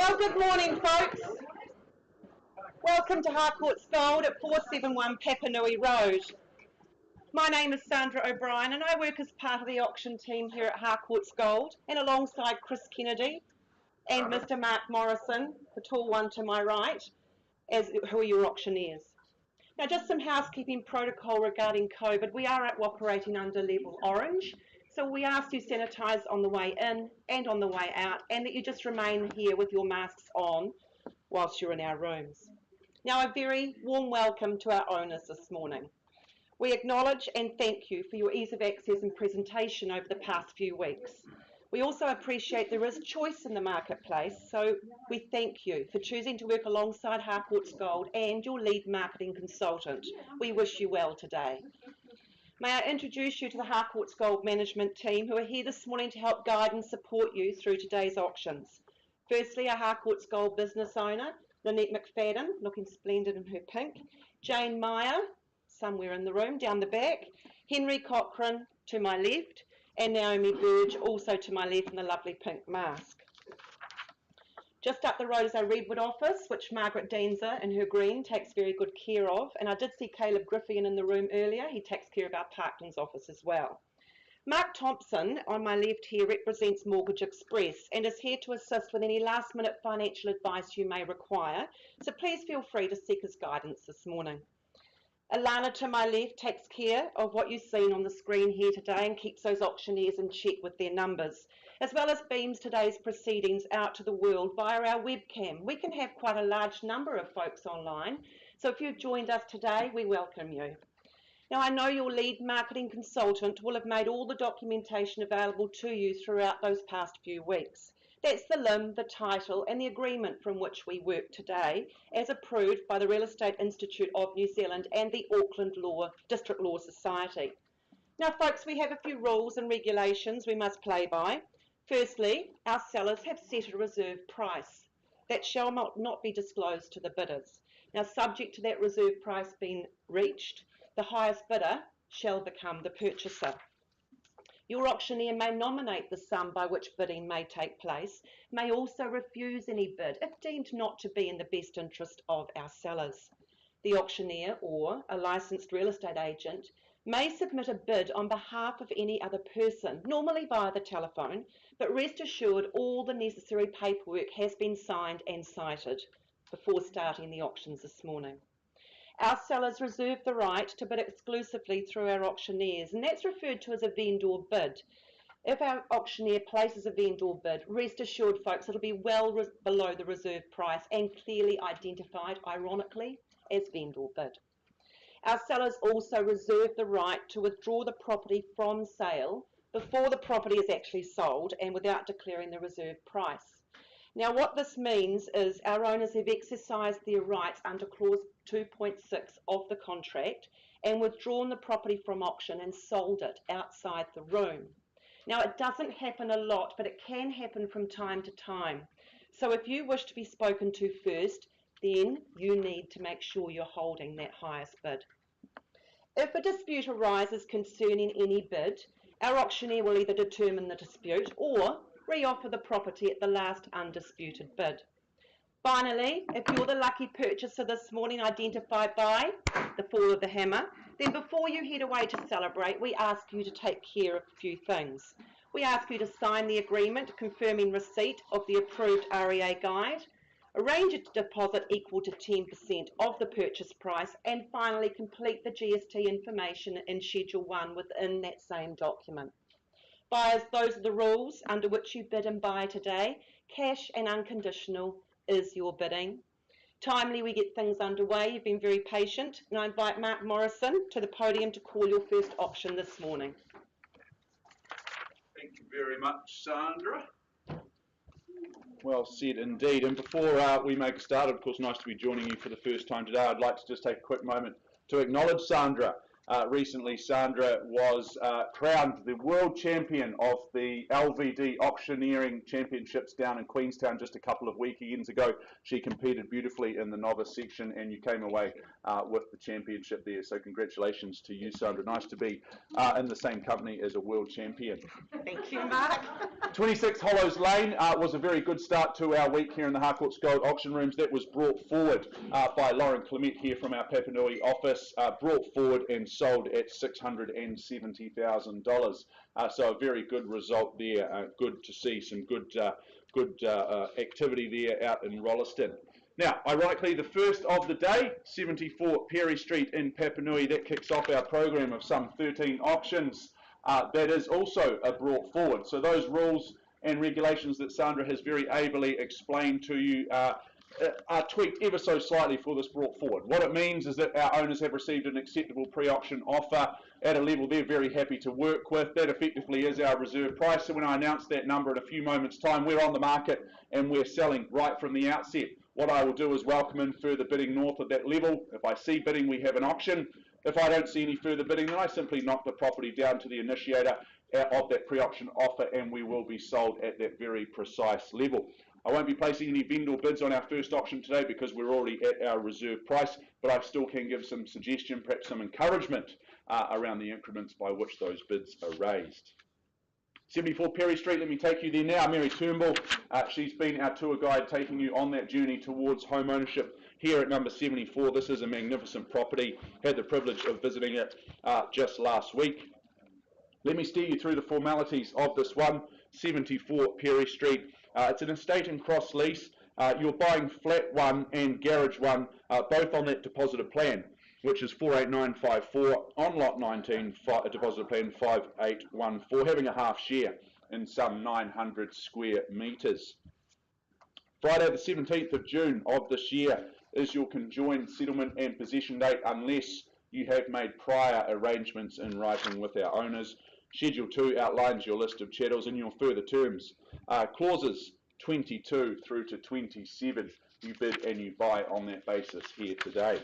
Well, good morning, folks. Welcome to Harcourts Gold at 471 Papanui Road. My name is Sandra O'Brien and I work as part of the auction team here at Harcourts Gold and alongside Chris Kennedy and Mr. Mark Morrison, the tall one to my right, who are your auctioneers. Now, just some housekeeping protocol regarding COVID. We are operating under level orange, so we ask you sanitise on the way in and on the way out, and that you just remain here with your masks on whilst you're in our rooms. Now, a very warm welcome to our owners this morning. We acknowledge and thank you for your ease of access and presentation over the past few weeks. We also appreciate there is choice in the marketplace, so we thank you for choosing to work alongside Harcourts Gold and your lead marketing consultant. We wish you well today. May I introduce you to the Harcourts Gold management team who are here this morning to help guide and support you through today's auctions. Firstly, our Harcourts Gold business owner, Lynette McFadden, looking splendid in her pink, Jane Meyer, somewhere in the room, down the back, Henry Cochrane to my left, and Naomi Burge also to my left in the lovely pink mask. Just up the road is our Redwood office, which Margaret Dienzer in her green takes very good care of, and I did see Caleb Griffian in the room earlier. He takes care of our Parklands office as well. Mark Thompson on my left here represents Mortgage Express and is here to assist with any last minute financial advice you may require, so please feel free to seek his guidance this morning. Alana to my left takes care of what you've seen on the screen here today and keeps those auctioneers in check with their numbers, as well as beams today's proceedings out to the world via our webcam. We can have quite a large number of folks online, so if you've joined us today, we welcome you. Now, I know your lead marketing consultant will have made all the documentation available to you throughout those past few weeks. That's the LIM, the title and the agreement from which we work today, as approved by the Real Estate Institute of New Zealand and the Auckland District Law Society. Now, folks, we have a few rules and regulations we must play by. Firstly, our sellers have set a reserve price that shall not be disclosed to the bidders. Now, subject to that reserve price being reached, the highest bidder shall become the purchaser. Your auctioneer may nominate the sum by which bidding may take place, may also refuse any bid if deemed not to be in the best interest of our sellers. The auctioneer or a licensed real estate agent may submit a bid on behalf of any other person, normally via the telephone, but rest assured all the necessary paperwork has been signed and cited before starting the auctions this morning. Our sellers reserve the right to bid exclusively through our auctioneers, and that's referred to as a vendor bid. If our auctioneer places a vendor bid, rest assured, folks, it'll be well below the reserve price and clearly identified, ironically, as vendor bid. Our sellers also reserve the right to withdraw the property from sale before the property is actually sold and without declaring the reserve price. Now, what this means is our owners have exercised their rights under clause 2.6 of the contract and withdrawn the property from auction and sold it outside the room. Now, it doesn't happen a lot, but it can happen from time to time. So if you wish to be spoken to first, then you need to make sure you're holding that highest bid. If a dispute arises concerning any bid, our auctioneer will either determine the dispute or re-offer the property at the last undisputed bid. Finally, if you're the lucky purchaser this morning identified by the fall of the hammer, then before you head away to celebrate, we ask you to take care of a few things. We ask you to sign the agreement confirming receipt of the approved REA guide, arrange a deposit equal to 10% of the purchase price, and finally complete the GST information in Schedule 1 within that same document. Buyers, those are the rules under which you bid and buy today. Cash and unconditional is your bidding. Timely, we get things underway. You've been very patient, and I invite Mark Morrison to the podium to call your first auction this morning. Thank you very much, Sandra. Well said indeed. And before we make a start, of course, nice to be joining you for the first time today. I'd like to just take a quick moment to acknowledge Sandra. Recently, Sandra was crowned the world champion of the LVD Auctioneering Championships down in Queenstown just a couple of weekends ago. She competed beautifully in the novice section, and you came away with the championship there. So congratulations to you, Sandra. Nice to be in the same company as a world champion. Thank you, Mark. 26 Hollows Lane was a very good start to our week here in the Harcourts Gold Auction Rooms. That was brought forward by Lauren Clement here from our Papanui office, brought forward and sold at $670,000. So a very good result there. Good to see some good activity there out in Rolleston. Now, ironically, the first of the day, 74 Perry Street in Papanui, that kicks off our program of some 13 auctions. That is also brought forward. So those rules and regulations that Sandra has very ably explained to you are tweaked ever so slightly for this brought forward. What it means is that our owners have received an acceptable pre-auction offer at a level they're very happy to work with. That effectively is our reserve price. So when I announce that number in a few moments' time, we're on the market and we're selling right from the outset. What I will do is welcome in further bidding north of that level. If I see bidding, we have an auction. If I don't see any further bidding, then I simply knock the property down to the initiator of that pre-auction offer, and we will be sold at that very precise level. I won't be placing any vendor bids on our first auction today because we're already at our reserve price, but I still can give some suggestion, perhaps some encouragement around the increments by which those bids are raised. 74 Perry Street, let me take you there now. Mary Turnbull, she's been our tour guide taking you on that journey towards home ownership here at number 74. This is a magnificent property. Had the privilege of visiting it just last week. Let me steer you through the formalities of this one. 74 Perry Street. It's an estate and cross lease. You're buying flat 1 and garage 1, both on that deposited plan, which is 48954, on lot 19, deposited plan 5814, having a half share in some 900 square metres. Friday the 17th of June of this year is your conjoined settlement and possession date unless you have made prior arrangements in writing with our owners. Schedule 2 outlines your list of chattels and your further terms. Clauses 22 through to 27, you bid and you buy on that basis here today.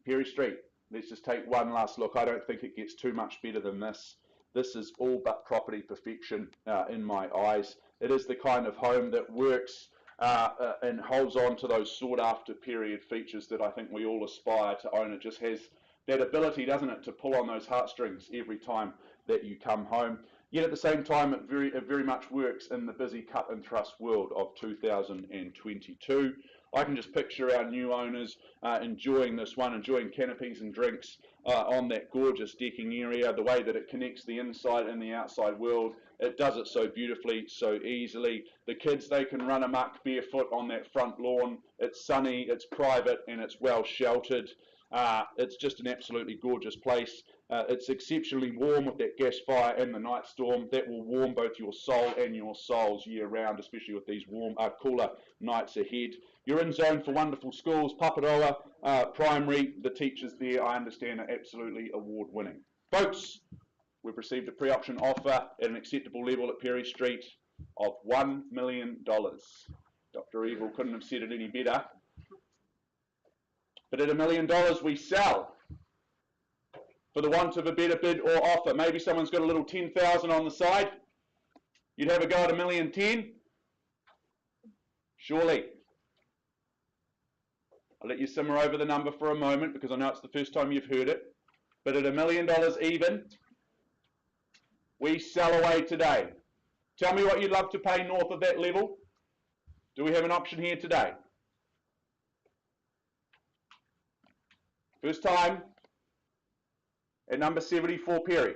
Perry Street, let's just take one last look. I don't think it gets too much better than this. This is all but property perfection in my eyes. It is the kind of home that works and holds on to those sought after period features that I think we all aspire to own. It just has that ability, doesn't it, to pull on those heartstrings every time that you come home. Yet at the same time, it very much works in the busy cut and thrust world of 2022. I can just picture our new owners enjoying this one, enjoying canopies and drinks on that gorgeous decking area, the way that it connects the inside and the outside world. It does it so beautifully, so easily. The kids, they can run amok barefoot on that front lawn. It's sunny, it's private, and it's well sheltered. It's just an absolutely gorgeous place. It's exceptionally warm with that gas fire and the night storm. That will warm both your soul and your souls year round, especially with these cooler nights ahead. You're in zone for wonderful schools. Paparoa Primary, the teachers there, I understand, are absolutely award-winning. Folks, we've received a pre-auction offer at an acceptable level at Perry Street of $1 million. Dr. Evil couldn't have said it any better. But at $1 million we sell for the want of a better bid or offer. Maybe someone's got a little 10,000 on the side. You'd have a go at $1,010,000? Surely. I'll let you simmer over the number for a moment because I know it's the first time you've heard it. But at $1 million even, we sell away today. Tell me what you'd love to pay north of that level. Do we have an option here today? First time at number 74 Perry.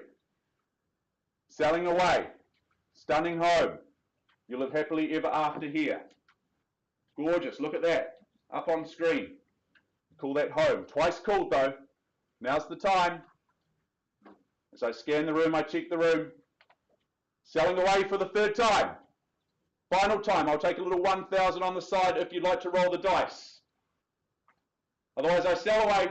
Selling away. Stunning home. You'll live happily ever after here. Gorgeous. Look at that. Up on screen. Call that home. Twice called though. Now's the time. As I scan the room, I check the room. Selling away for the third time. Final time. I'll take a little 1,000 on the side if you'd like to roll the dice. Otherwise I sell away.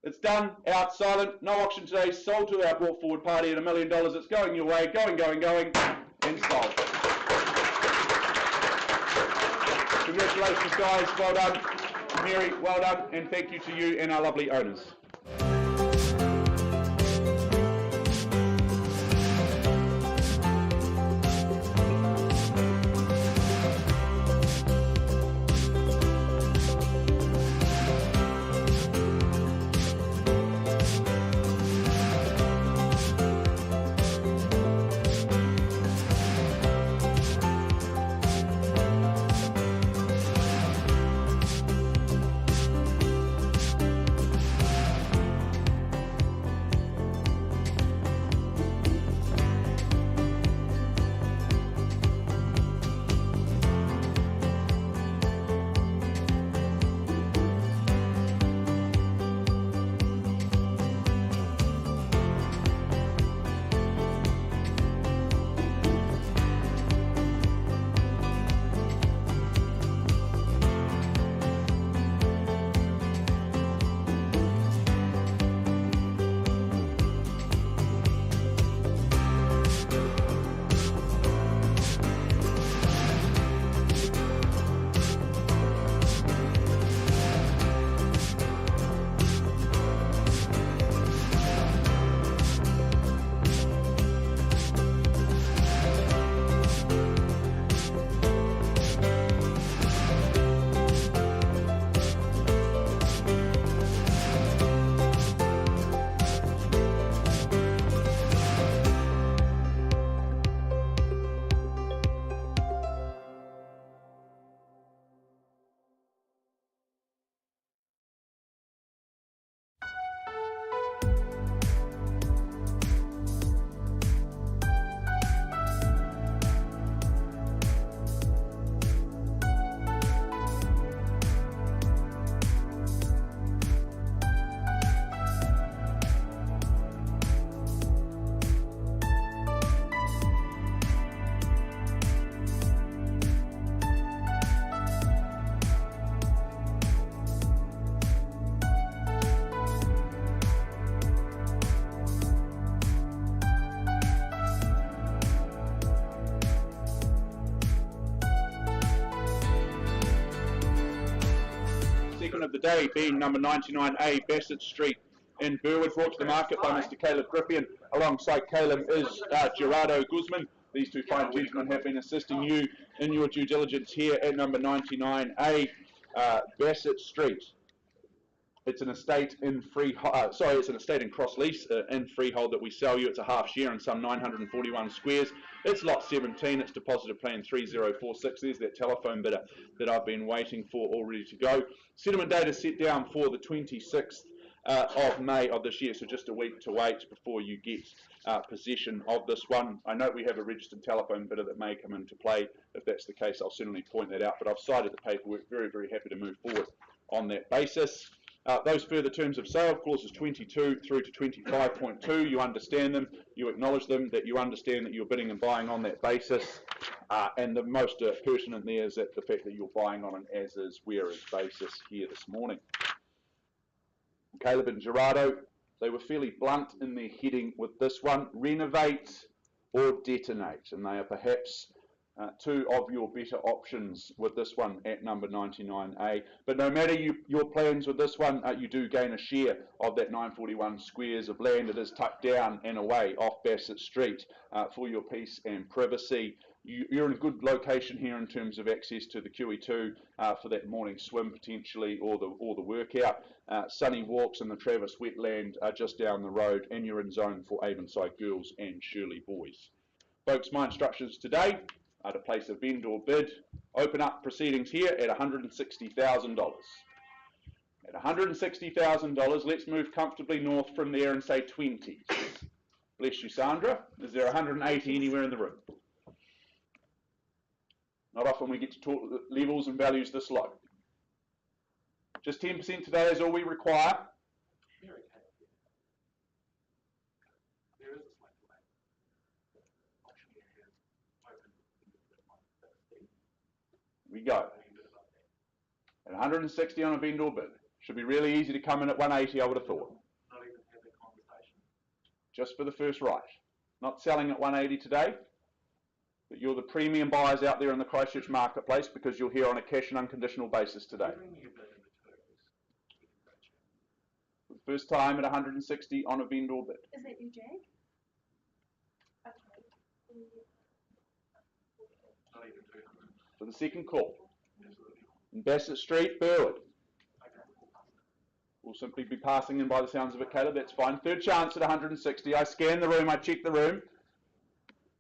It's done, out, silent, no auction today, sold to our brought forward party at $1 million. It's going your way, going, and sold. Congratulations guys, well done. Mary, well done, and thank you to you and our lovely owners. Of the day being number 99A Bassett Street in Burwood, brought to the market by Mr. Caleb Griffian. Alongside Caleb is Gerardo Guzman. These two fine gentlemen have been assisting you in your due diligence here at number 99A Bassett Street. It's an estate in it's an estate in cross lease in freehold that we sell you. It's a half share in some 941 squares. It's lot 17. It's deposited plan 3046. There's that telephone bidder that I've been waiting for, all ready to go. Settlement date is set down for the 26th of May of this year, so just a week to wait before you get possession of this one. I know we have a registered telephone bidder that may come into play. If that's the case, I'll certainly point that out, but I've cited the paperwork. Very, very happy to move forward on that basis. Those further terms of sale, clauses 22 through to 25.2, you understand them, you acknowledge them, that you understand that you're bidding and buying on that basis, and the most pertinent there is that the fact that you're buying on an as-is, where-is basis here this morning. Caleb and Gerardo, they were fairly blunt in their heading with this one, renovate or detonate, and they are perhaps two of your better options with this one at number 99A. But no matter your plans with this one, you do gain a share of that 941 squares of land. It is tucked down and away off Bassett Street for your peace and privacy. You're in a good location here in terms of access to the QE2 for that morning swim potentially, or the workout. Sunny walks in the Travis wetland are just down the road, and you're in zone for Avonside girls and Shirley boys. Folks, my instructions today are to place a vendor bid, open up proceedings here at $160,000. At $160,000, let's move comfortably north from there and say 20s. Bless you, Sandra. Is there 180 anywhere in the room? Not often we get to talk levels and values this low. Just 10% today is all we require. We go. At 160 on a vendor bid. Should be really easy to come in at 180, I would have thought. Not even have that conversation. Just for the first right. Not selling at 180 today, but you're the premium buyers out there in the Christchurch marketplace because you're here on a cash and unconditional basis today. First time at 160 on a vendor bid. Is that you, Jag? Okay. Not even 200. For the second call. In Bassett Street, Burwood. We'll simply be passing in by the sounds of it, Caleb. That's fine. Third chance at 160. I scan the room. I check the room.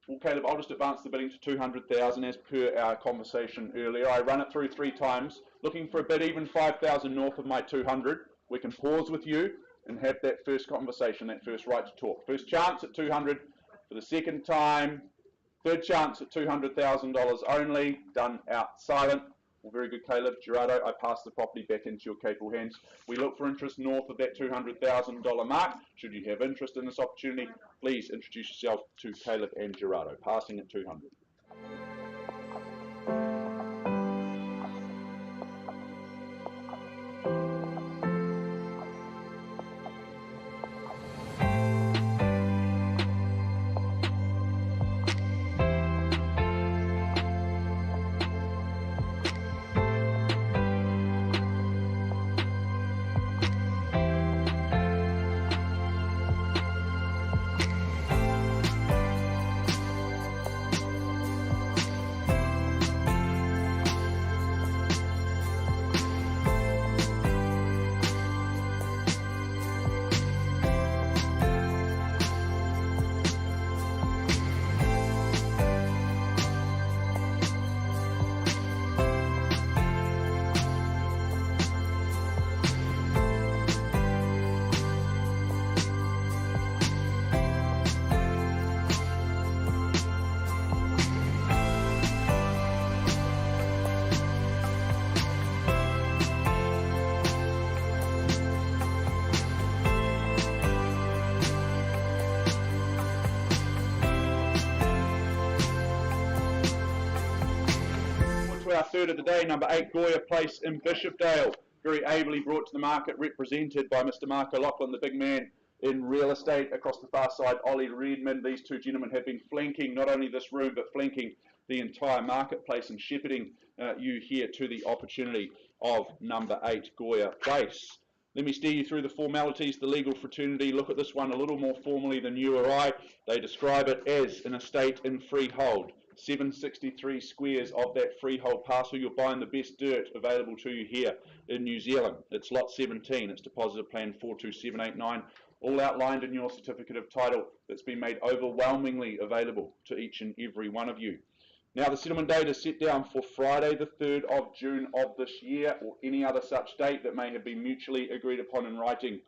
Well, Caleb, I'll just advance the bidding to 200,000 as per our conversation earlier. I run it through 3 times, looking for a bid even 5,000 north of my 200. We can pause with you and have that first conversation, that first right to talk. First chance at 200 for the second time. Third chance at $200,000 only. Done out silent. Well, very good, Caleb. Gerardo, I pass the property back into your capable hands. We look for interest north of that $200,000 mark. Should you have interest in this opportunity, please introduce yourself to Caleb and Gerardo. Passing at 200. Our third of the day, number 8, Goya Place in Bishopdale. Very ably brought to the market, represented by Mr. Mark O'Loughlin, the big man in real estate. Across the far side, Ollie Redmond. These two gentlemen have been flanking not only this room, but flanking the entire marketplace and shepherding you here to the opportunity of number 8, Goya Place. Let me steer you through the formalities, the legal fraternity. Look at this one a little more formally than you or I. They describe it as an estate in freehold. 763 squares of that freehold parcel. You're buying the best dirt available to you here in New Zealand. It's lot 17. It's deposit plan 42789, all outlined in your certificate of title that's been made overwhelmingly available to each and every one of you. Now, the settlement date is set down for Friday the 3rd of June of this year, or any other such date that may have been mutually agreed upon in writing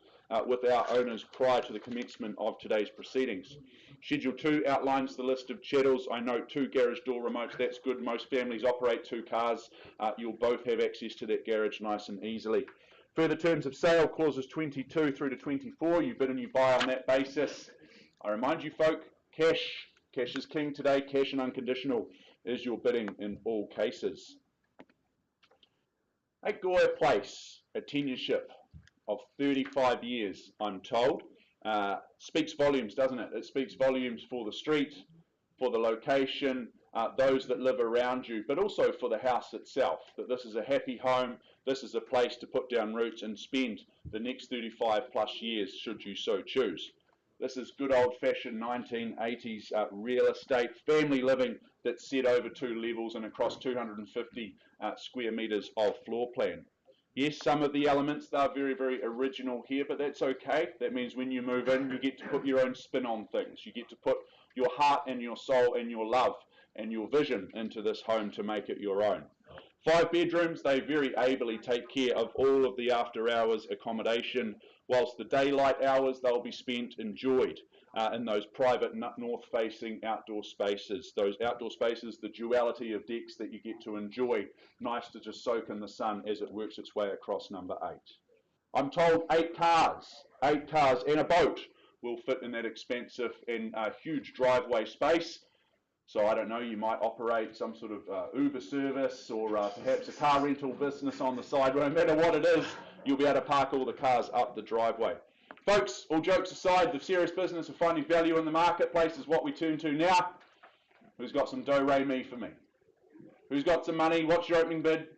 with our owners prior to the commencement of today's proceedings. Schedule 2 outlines the list of chattels. I note 2 garage door remotes. That's good. Most families operate 2 cars. You'll both have access to that garage nice and easily. Further terms of sale, clauses 22 through to 24. You bid and you buy on that basis. I remind you folk, cash is king today. Cash and unconditional is your bidding in all cases. At Goya Place, a tenureship of 35 years, I'm told. Speaks volumes, doesn't it? It speaks volumes for the street, for the location, those that live around you, but also for the house itself, that this is a happy home, this is a place to put down roots and spend the next 35 plus years should you so choose. This is good old-fashioned 1980s real estate, family living that's set over 2 levels and across 250 square metres of floor plan. Yes, some of the elements, they're very, very original here, but that's okay. That means when you move in, you get to put your own spin on things. You get to put your heart and your soul and your love and your vision into this home to make it your own. 5 bedrooms, they very ably take care of all of the after-hours accommodation, whilst the daylight hours, they'll be spent enjoyed in those private north-facing outdoor spaces. Those outdoor spaces, the duality of decks that you get to enjoy, nice to just soak in the sun as it works its way across number 8. I'm told 8 cars and a boat will fit in that expensive and huge driveway space. So I don't know, you might operate some sort of Uber service or perhaps a car rental business on the side. No matter what it is, you'll be able to park all the cars up the driveway. Folks, all jokes aside, the serious business of finding value in the marketplace is what we turn to now. Who's got some do-re-mi for me? Who's got some money? What's your opening bid?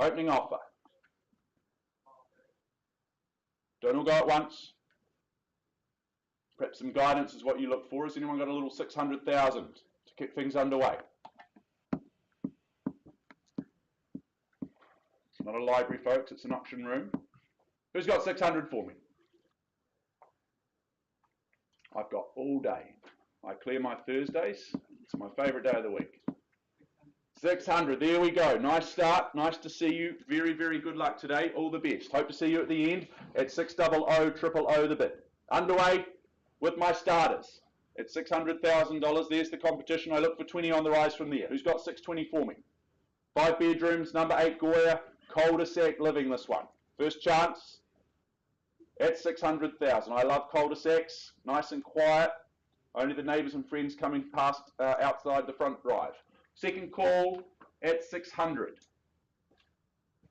Opening offer. Don't all go at once. Perhaps some guidance is what you look for. Has anyone got a little 600,000 to kick things underway? It's not a library, folks, it's an auction room. Who's got 600 for me? I've got all day. I clear my Thursdays. It's my favourite day of the week. 600, there we go. Nice start. Nice to see you. Very, very good luck today. All the best. Hope to see you at the end at 600 000 the bid. Underway with my starters at $600,000. There's the competition. I look for 20 on the rise from there. Who's got 620 for me? 5 bedrooms, number 8 Goya, cul-de-sac living this one. First chance at 600,000. I love cul-de-sacs. Nice and quiet. Only the neighbours and friends coming past outside the front drive. Second call at 600.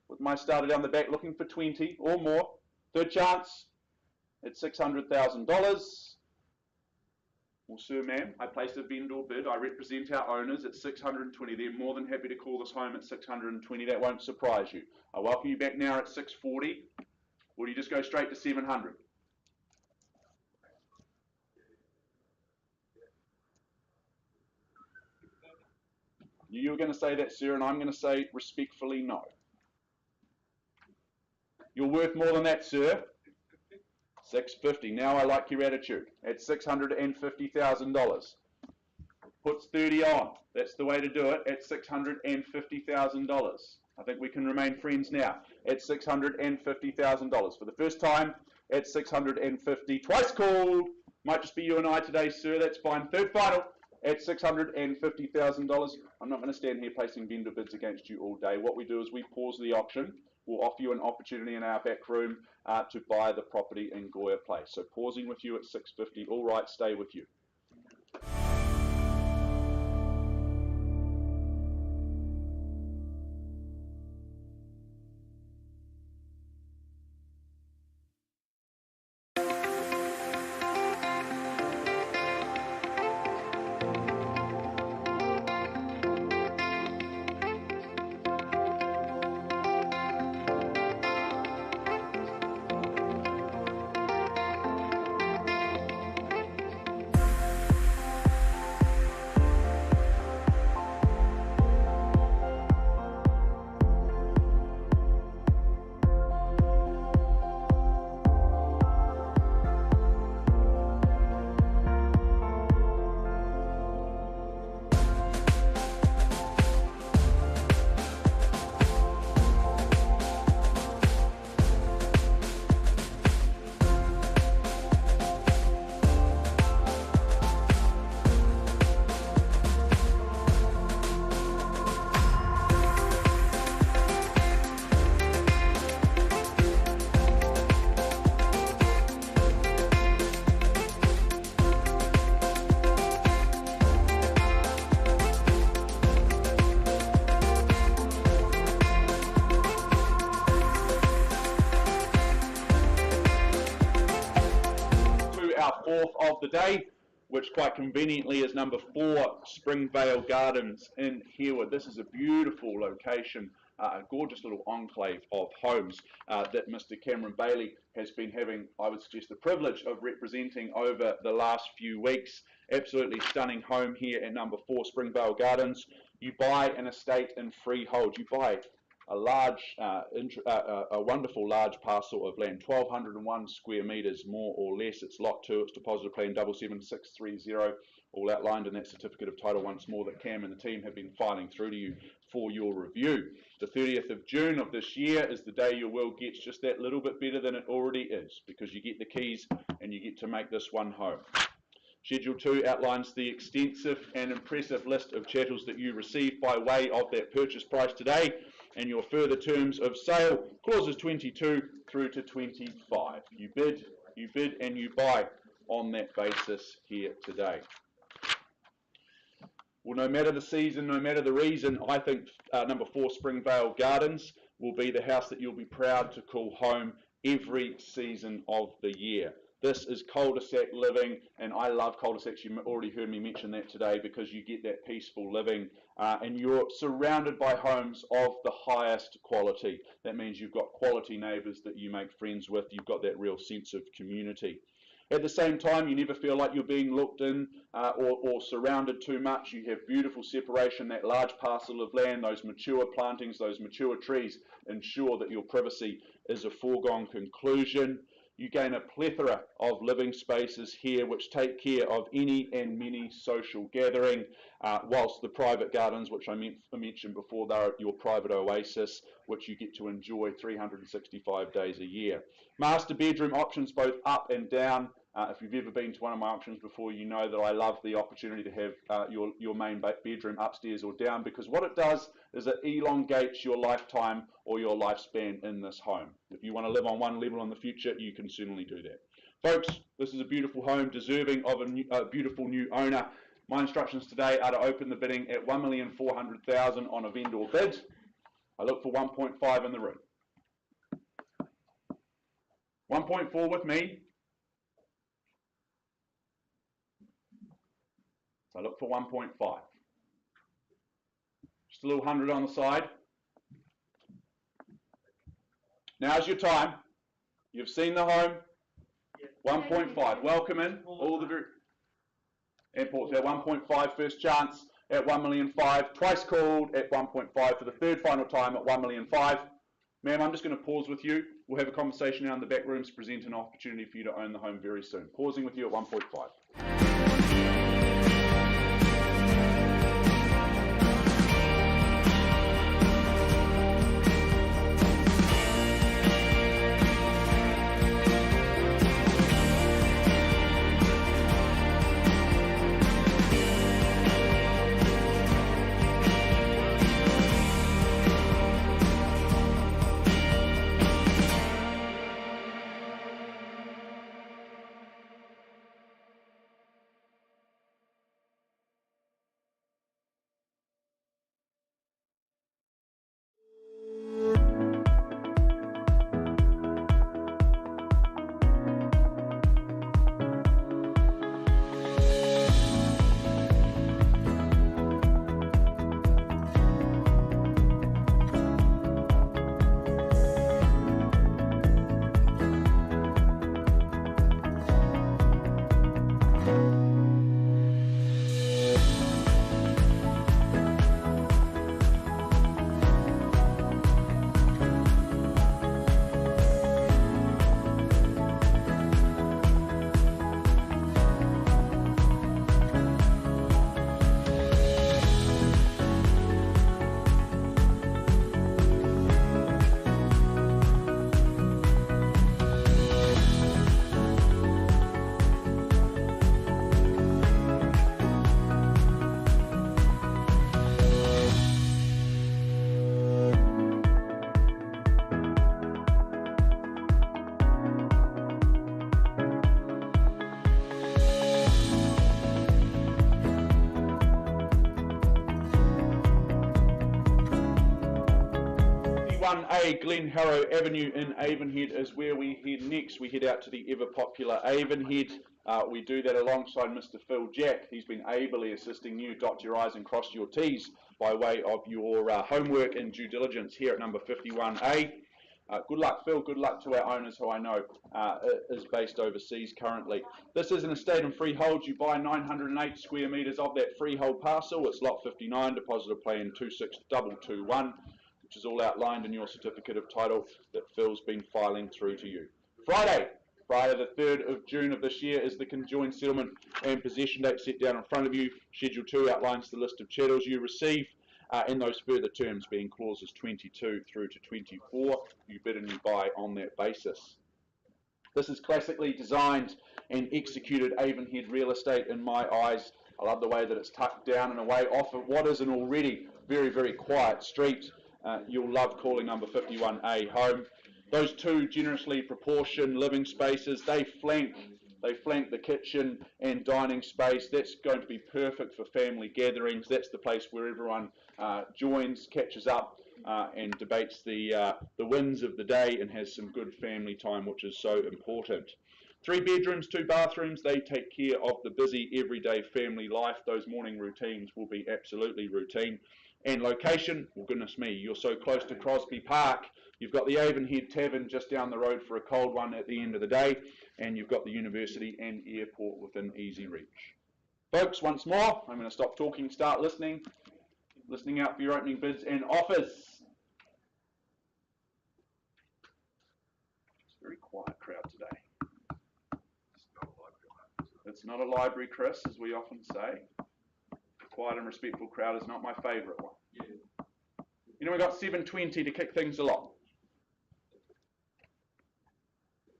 With my starter down the back looking for 20 or more. Third chance at $600,000. Well, sir, ma'am, I place a vendor bid. I represent our owners at 620. They're more than happy to call this home at 620. That won't surprise you. I welcome you back now at 640. Or do you just go straight to 700? You were going to say that, sir, and I'm going to say respectfully no. You're worth more than that, sir. 650. Now I like your attitude. At $650,000. Puts 30 on. That's the way to do it. At $650,000. I think we can remain friends now. At $650,000 for the first time. At 650. Twice called. Might just be you and I today, sir. That's fine. Third final. At $650,000. I'm not going to stand here placing vendor bids against you all day. What we do is we pause the auction. We'll offer you an opportunity in our back room to buy the property in Goya Place. So pausing with you at 650. All right, stay with you. Fourth of the day, which quite conveniently is number 4 Springvale Gardens in Harewood. This is a beautiful location, a gorgeous little enclave of homes that Mr. Cameron Bailey has been having, I would suggest, the privilege of representing over the last few weeks. Absolutely stunning home here at number 4 Springvale Gardens. You buy an estate in freehold. You buy a large, a wonderful large parcel of land, 1,201 square metres, more or less. It's lot 2, it's deposited plan 77630, all outlined in that certificate of title once more that Cam and the team have been filing through to you for your review. The 30th of June of this year is the day your world gets just that little bit better than it already is, because you get the keys and you get to make this one home. Schedule 2 outlines the extensive and impressive list of chattels that you receive by way of that purchase price today, and your further terms of sale, clauses 22 through to 25. You bid, and you buy on that basis here today. Well, no matter the season, no matter the reason, I think number 4 Springvale Gardens will be the house that you'll be proud to call home every season of the year. This is cul-de-sac living, and I love cul-de-sacs. You already heard me mention that today because you get that peaceful living, and you're surrounded by homes of the highest quality. That means you've got quality neighbours that you make friends with. You've got that real sense of community. At the same time, you never feel like you're being looked in or surrounded too much. You have beautiful separation, that large parcel of land, those mature plantings, those mature trees ensure that your privacy is a foregone conclusion. You gain a plethora of living spaces here which take care of any and many social gathering, whilst the private gardens, which I mentioned before, they're your private oasis, which you get to enjoy 365 days a year. Master bedroom options both up and down. If you've ever been to one of my auctions before, you know that I love the opportunity to have your main bedroom upstairs or down, because what it does is it elongates your lifetime or your lifespan in this home. If you want to live on one level in the future, you can certainly do that. Folks, this is a beautiful home deserving of a beautiful new owner. My instructions today are to open the bidding at $1,400,000 on a vendor bid. I look for 1.5 in the room. 1.4 with me. So I look for 1.5. Just a little 100 on the side. Now's your time. You've seen the home. 1.5. Welcome in. All the airports at 1.5. First chance at 1,500,000. Twice called at 1.5 for the third final time at 1,500,000. Ma'am, I'm just going to pause with you. We'll have a conversation now in the back rooms to present an opportunity for you to own the home very soon. Pausing with you at 1.5. Glenharrow Avenue in Avonhead is where we head next. We head out to the ever popular Avonhead. We do that alongside Mr. Phil Jack. He's been ably assisting you dot your I's and cross your T's by way of your homework and due diligence here at number 51A. Good luck, Phil. Good luck to our owners, who I know is based overseas currently. This is an estate and freehold. You buy 908 square metres of that freehold parcel. It's lot 59, deposit of plan 26221. Which is all outlined in your certificate of title that Phil's been filing through to you. Friday the 3rd of June of this year is the conjoined settlement and possession date set down in front of you. Schedule 2 outlines the list of chattels you receive and those further terms being clauses 22 through to 24. You bid and you buy on that basis. This is classically designed and executed Avonhead real estate in my eyes. I love the way that it's tucked down and away off of what is an already very, very quiet street. You'll love calling number 51A home. Those two generously proportioned living spaces, they flank the kitchen and dining space. That's going to be perfect for family gatherings. That's the place where everyone joins, catches up, and debates the wins of the day and has some good family time, which is so important. 3 bedrooms, 2 bathrooms. They take care of the busy everyday family life. Those morning routines will be absolutely routine. And location, well, goodness me, you're so close to Crosby Park. You've got the Avonhead Tavern just down the road for a cold one at the end of the day, and you've got the university and airport within easy reach. Folks, once more, I'm going to stop talking, start listening out for your opening bids and offers. It's a very quiet crowd today. It's not a library, Chris, as we often say. A quiet and respectful crowd is not my favourite one. You know, we've got 720 to kick things along.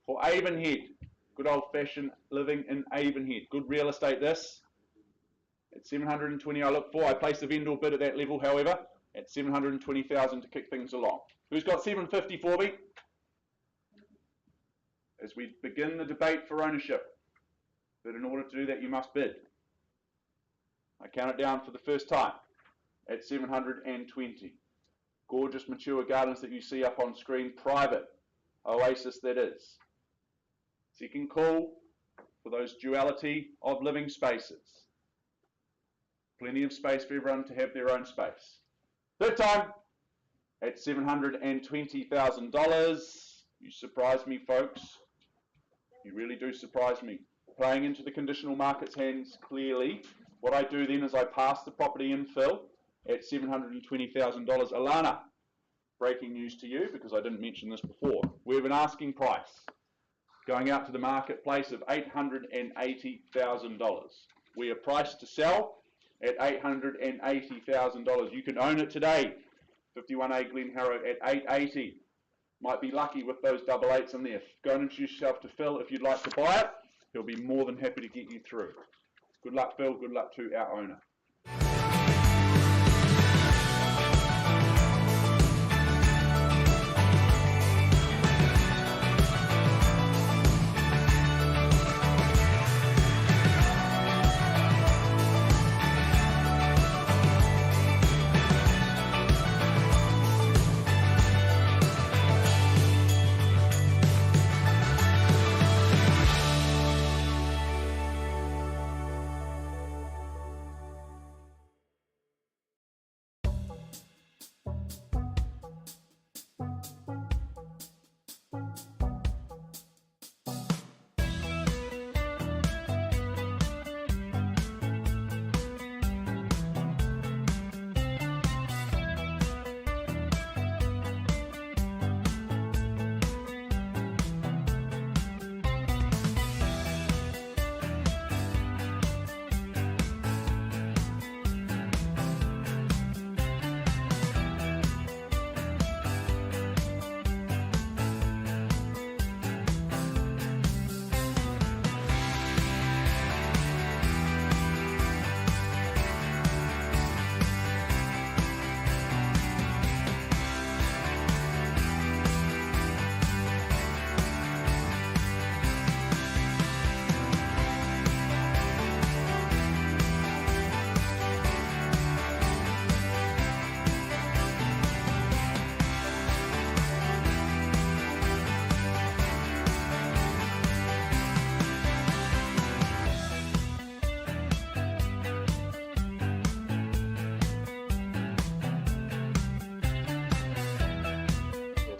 For Avonhead, good old-fashioned living in Avonhead. Good real estate, this. At 720, I look for. I place the vendor bid at that level, however, at 720,000 to kick things along. Who's got 750 for me? As we begin the debate for ownership, but in order to do that, you must bid. I count it down for the first time at 720. Gorgeous mature gardens that you see up on screen, private oasis that is. Second call for those duality of living spaces. Plenty of space for everyone to have their own space. Third time at $720,000. You surprise me, folks. You really do surprise me. Playing into the conditional market's hands clearly. What I do then is I pass the property infill at $720,000. Alana, breaking news to you because I didn't mention this before. We have an asking price going out to the marketplace of $880,000. We are priced to sell at $880,000. You can own it today. 51A Glenharrow at $880,000. Might be lucky with those double eights in there. Go and introduce yourself to Phil if you'd like to buy it. He'll be more than happy to get you through. Good luck, Phil. Good luck to our owner.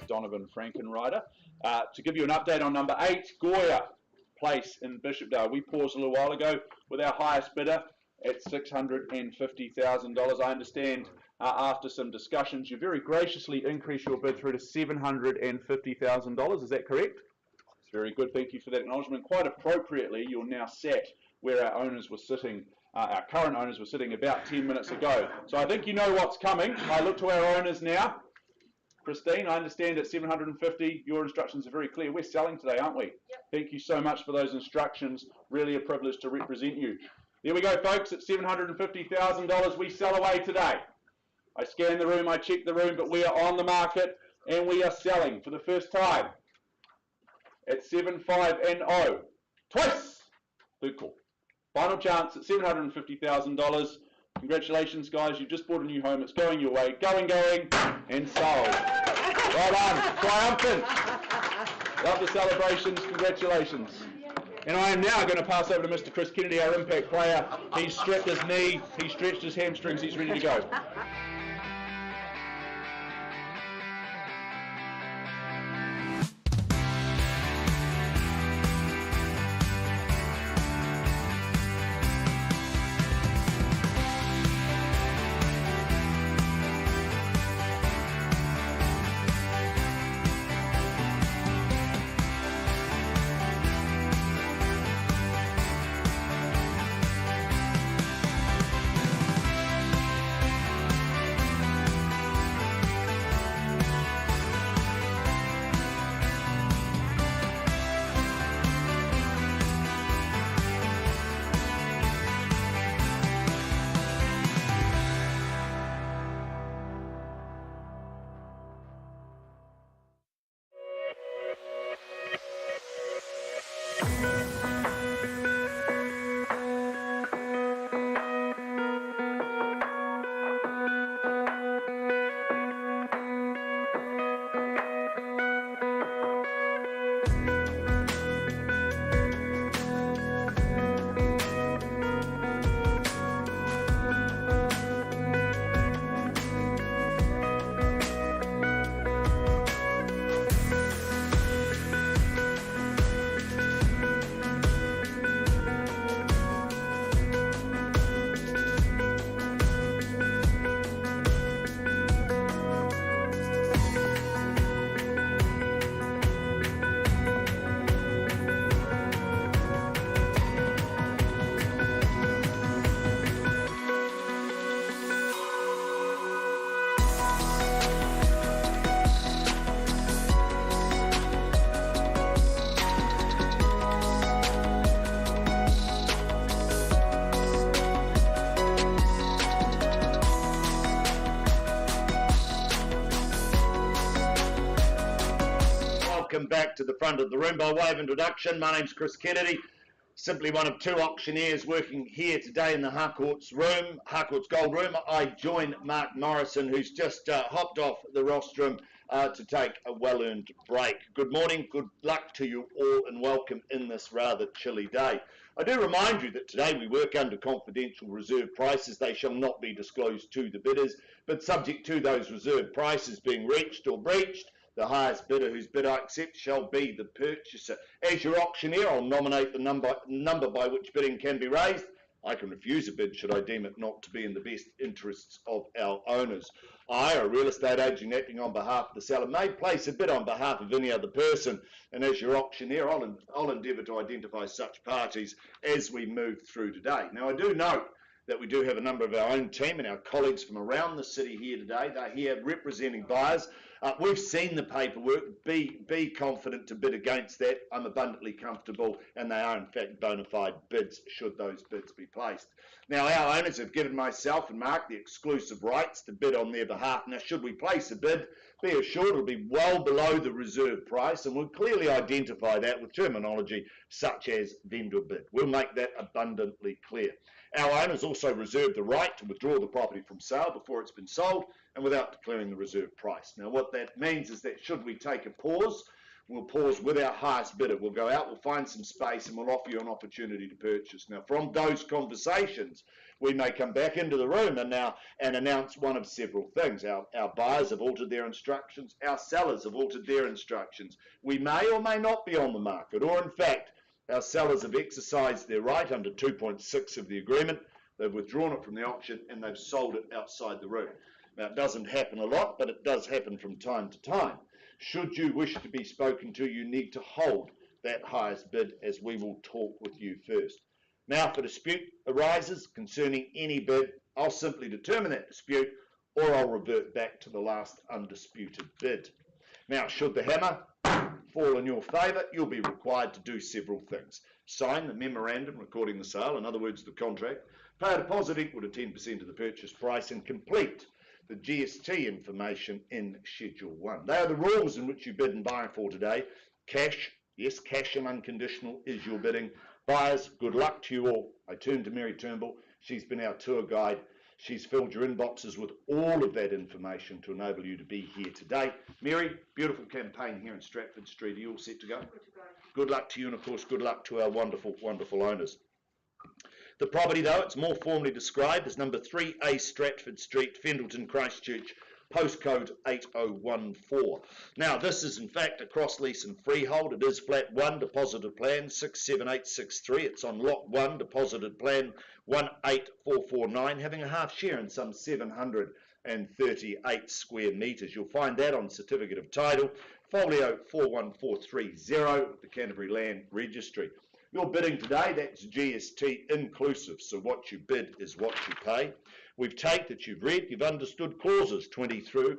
Donovan Frankenrider. To give you an update on number 8, Goya Place in Bishopdale. We paused a little while ago with our highest bidder at $650,000. I understand after some discussions you very graciously increased your bid through to $750,000. Is that correct? It's very good. Thank you for that acknowledgement. Quite appropriately, you're now sat where our owners were sitting, our current owners were sitting about 10 minutes ago. So I think you know what's coming. I look to our owners now. Christine, I understand at 750, your instructions are very clear. We're selling today, aren't we? Yep. Thank you so much for those instructions. Really a privilege to represent you. There we go, folks. At $750,000, we sell away today. I scan the room, I check the room, but we are on the market and we are selling for the first time at 750. Twice. Third call. Final chance at $750,000. Congratulations, guys. You've just bought a new home. It's going your way. Going, and sold. Well done. Triumphant. Love the celebrations. Congratulations. And I am now going to pass over to Mr. Chris Kennedy, our impact player. He's strapped his knee, he's stretched his hamstrings, he's ready to go. Welcome back to the front of the room. By way of introduction, my name's Chris Kennedy, simply one of two auctioneers working here today in the Harcourts room, Harcourts Gold Room. I join Mark Morrison, who's just hopped off the rostrum to take a well-earned break. Good morning, good luck to you all, and welcome in this rather chilly day. I do remind you that today we work under confidential reserve prices. They shall not be disclosed to the bidders, but subject to those reserve prices being reached or breached, the highest bidder whose bid I accept shall be the purchaser. As your auctioneer, I'll nominate the number by which bidding can be raised. I can refuse a bid should I deem it not to be in the best interests of our owners. I, a real estate agent acting on behalf of the seller, may place a bid on behalf of any other person, and as your auctioneer, I'll endeavour to identify such parties as we move through today. Now, I do note that we do have a number of our own team and our colleagues from around the city here today. They're here representing buyers. We've seen the paperwork. Be confident to bid against that. I'm abundantly comfortable, and they are in fact bona fide bids should those bids be placed. Now, our owners have given myself and Mark the exclusive rights to bid on their behalf. Now, should we place a bid, be assured it'll be well below the reserve price, and we'll clearly identify that with terminology such as vendor bid. We'll make that abundantly clear. Our owners also reserve the right to withdraw the property from sale before it's been sold and without declaring the reserve price. Now, what that means is that should we take a pause, we'll pause with our highest bidder. We'll go out, we'll find some space, and we'll offer you an opportunity to purchase. Now, from those conversations, we may come back into the room and announce one of several things. Our buyers have altered their instructions. Our sellers have altered their instructions. We may or may not be on the market, or in fact, our sellers have exercised their right under 2.6 of the agreement. They've withdrawn it from the auction and they've sold it outside the room. Now, it doesn't happen a lot, but it does happen from time to time. Should you wish to be spoken to, you need to hold that highest bid, as we will talk with you first. Now, if a dispute arises concerning any bid, I'll simply determine that dispute, or I'll revert back to the last undisputed bid. Now, should the hammer fall in your favour, you'll be required to do several things. Sign the memorandum recording the sale, in other words, the contract, pay a deposit equal to 10% of the purchase price, and complete the GST information in Schedule 1. They are the rules in which you bid and buy for today. Cash, yes, cash and unconditional is your bidding. Buyers, good luck to you all. I turn to Mary Turnbull. She's been our tour guide She's filled your inboxes with all of that information to enable you to be here today. Mary, beautiful campaign here in Stratford Street. Are you all set to go? Good luck to you, and of course, good luck to our wonderful, wonderful owners. The property, though, it's more formally described as number 3A Stratford Street, Fendleton, Christchurch, postcode 8014. Now, this is in fact a cross lease and freehold. It is flat 1, deposited plan 67863. It's on lot 1, deposited plan 18449, having a half share in some 738 square metres. You'll find that on certificate of title, folio 41430, the Canterbury Land Registry. Your bidding today, that's GST inclusive, so what you bid is what you pay. We've taken that you've read, you've understood clauses 22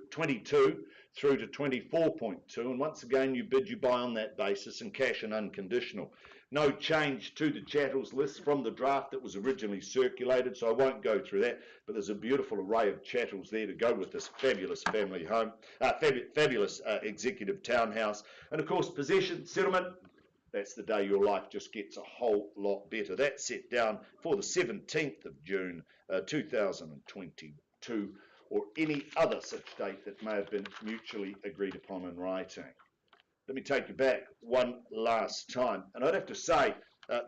through to 24.2, and once again you bid, you buy on that basis and cash and unconditional. No change to the chattels list from the draft that was originally circulated, so I won't go through that, but there's a beautiful array of chattels there to go with this fabulous family home, fabulous executive townhouse, and of course possession, settlement. That's the day your life just gets a whole lot better. That's set down for the 17th of June 2022, or any other such date that may have been mutually agreed upon in writing. Let me take you back one last time. And I'd have to say,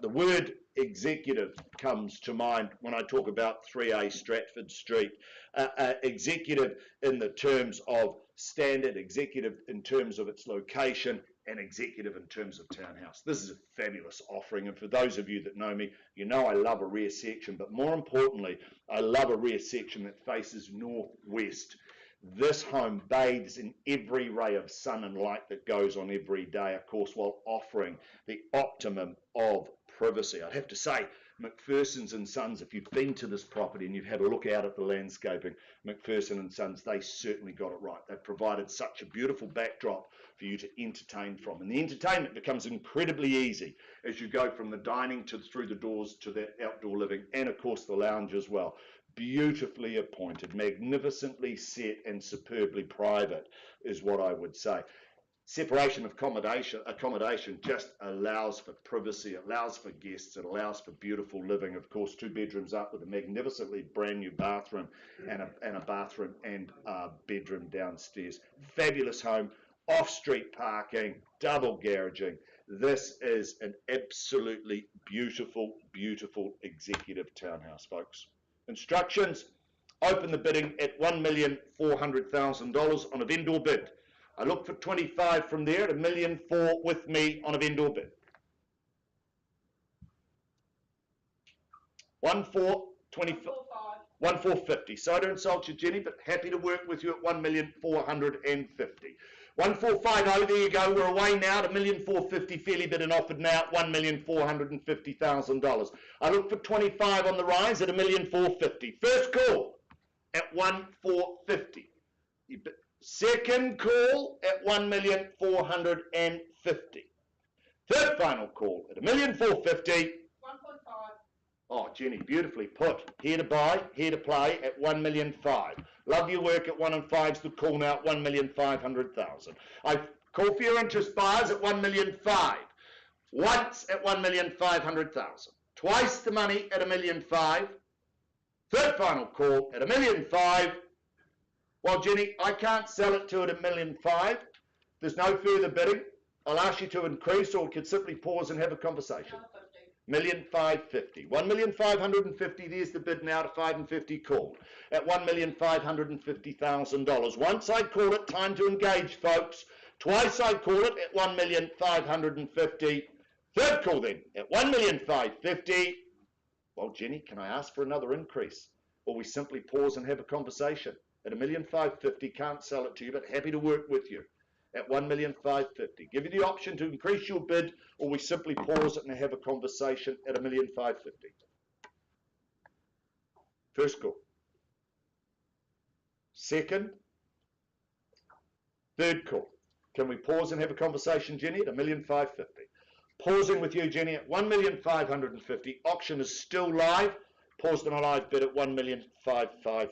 the word executive comes to mind when I talk about 3A Stratford Street. Executive in the terms of standard, executive in terms of its location, and executive in terms of townhouse. This is a fabulous offering, and for those of you that know me, you know I love a rear section, but more importantly, I love a rear section that faces northwest. This home bathes in every ray of sun and light that goes on every day, of course, while offering the optimum of privacy. I'd have to say, McPherson's and Sons, if you've been to this property and you've had a look out at the landscaping, McPherson and Sons, they certainly got it right. They've provided such a beautiful backdrop for you to entertain from. And the entertainment becomes incredibly easy as you go from the dining to through the doors to that outdoor living, and of course the lounge as well. Beautifully appointed, magnificently set, and superbly private is what I would say. Separation of accommodation just allows for privacy, it allows for guests, it allows for beautiful living. Of course, 2 bedrooms up with a magnificently brand new bathroom and a bathroom and a bedroom downstairs. Fabulous home, off-street parking, double garaging. This is an absolutely beautiful, beautiful executive townhouse, folks. Instructions: open the bidding at $1,400,000 on a vendor bid. I look for 25 from there at $1,400,000 with me on a vendor bid. 1,450. Sorry to insult you, Jenny, but happy to work with you at 1,450. 1,450. There you go. We're away now to 1,450. Fairly bid and offered now at $1,450,000. I look for 25 on the rise at 1,450. First call at 1,450. Second call at 1,450. Third final call at 1,450. 1.5. Oh, Jenny, beautifully put. Here to buy, here to play at 1,500,000. Love your work at 1 and 5's the call now at 1,500,000. I call for your interest buyers at 1,500,000. Once at 1,500,000. Twice the money at 1,500,000. Third final call at 1,500,000. Well, Jenny, I can't sell it to it at 1,500,000. There's no further bidding. I'll ask you to increase, or we could simply pause and have a conversation. 1,550,000. 1,550,000. There's the bid now to 550 called at $1,550,000. Once I call it, time to engage, folks. Twice I call it at 1,550,000. Third call then at 1,550,000. Well, Jenny, can I ask for another increase, or we simply pause and have a conversation? At 1,550,000, can't sell it to you, but happy to work with you at 1,550,000. Give you the option to increase your bid, or we simply pause it and have a conversation at 1,550,000. First call. Second. Third call. Can we pause and have a conversation, Jenny, at 1,550,000? Pausing with you, Jenny, at 1,550,000. Auction is still live. Paused on a live bid at 1,550,000.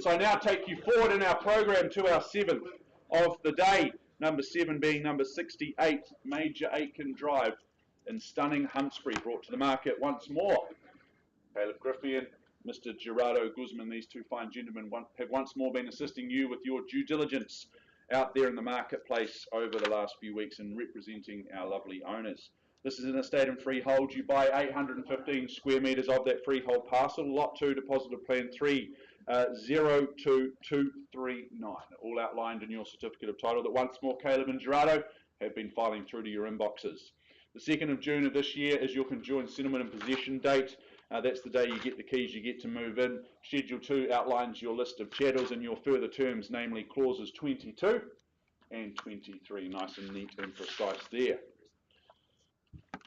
I now take you forward in our program to our 7th of the day, number 7 being number 68, Major Aitken Drive in stunning Huntsbury, brought to the market once more. Caleb Griffian, Mr. Gerardo Guzman, these two fine gentlemen have once more been assisting you with your due diligence out there in the marketplace over the last few weeks and representing our lovely owners. This is an estate and freehold. You buy 815 square metres of that freehold parcel. Lot 2, deposit of plan 3, 02239. All outlined in your certificate of title that once more Caleb and Gerardo have been filing through to your inboxes. The 2nd of June of this year is your conjoined settlement and possession date. That's the day you get the keys, you get to move in. Schedule 2 outlines your list of chattels and your further terms, namely clauses 22 and 23. Nice and neat and precise there.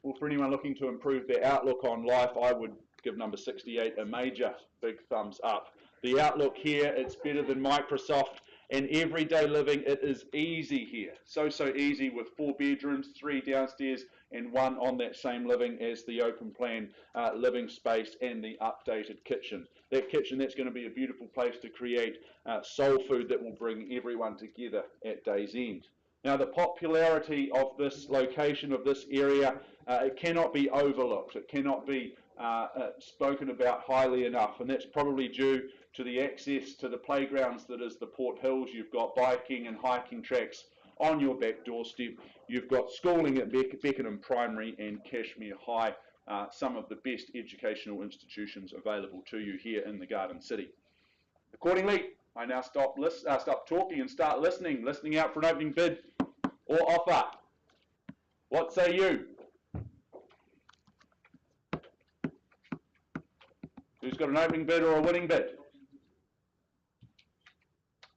Well, for anyone looking to improve their outlook on life, I would give number 68 a major big thumbs up. The outlook here, it's better than Microsoft, and everyday living, it is easy here. So easy with 4 bedrooms, 3 downstairs, and 1 on that same living as the open plan living space and the updated kitchen. That kitchen, that's going to be a beautiful place to create soul food that will bring everyone together at day's end. Now, the popularity of this location, of this area, it cannot be overlooked. It cannot be spoken about highly enough, and that's probably due to the access to the playgrounds that is the Port Hills. You've got biking and hiking tracks on your back doorstep. You've got schooling at Beckenham Primary and Cashmere High, some of the best educational institutions available to you here in the Garden City. Accordingly, I now stop talking and start listening out for an opening bid or offer. What say you? Who's got an opening bid or a winning bid?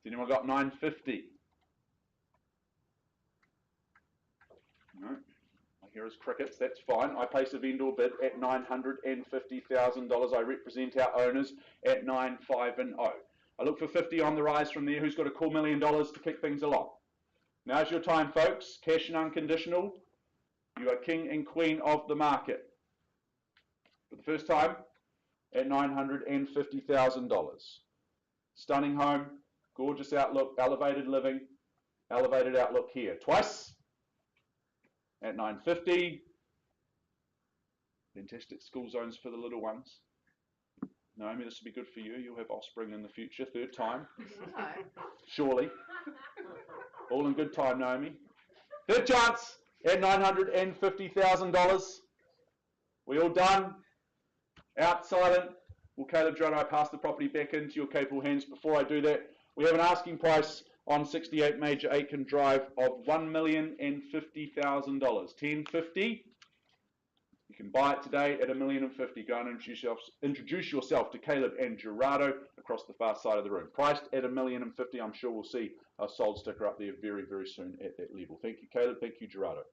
Has anyone got 950? No. I hear is crickets. That's fine. I place a vendor bid at $950,000. I represent our owners at 950. I look for 50 on the rise from there. Who's got a cool $1 million to kick things along? Now's your time, folks. Cash and unconditional. You are king and queen of the market. For the first time, at $950,000. Stunning home, gorgeous outlook, elevated living, elevated outlook here. Twice at $950. Fantastic school zones for the little ones. Naomi, this will be good for you. You'll have offspring in the future. 3rd time. Surely. All in good time, Naomi. 3rd chance at $950,000. We all done? Out, silent. Will Caleb, Joe and I pass the property back into your capable hands? Before I do that, we have an asking price on 68 Major Aitken Drive of $1,050,000. $10.50. You can buy it today at $1,050,000. Go and introduce yourself to Caleb and Gerardo across the far side of the room. Priced at $1,050,000. I'm sure we'll see a sold sticker up there very, very soon at that level. Thank you, Caleb. Thank you, Gerardo.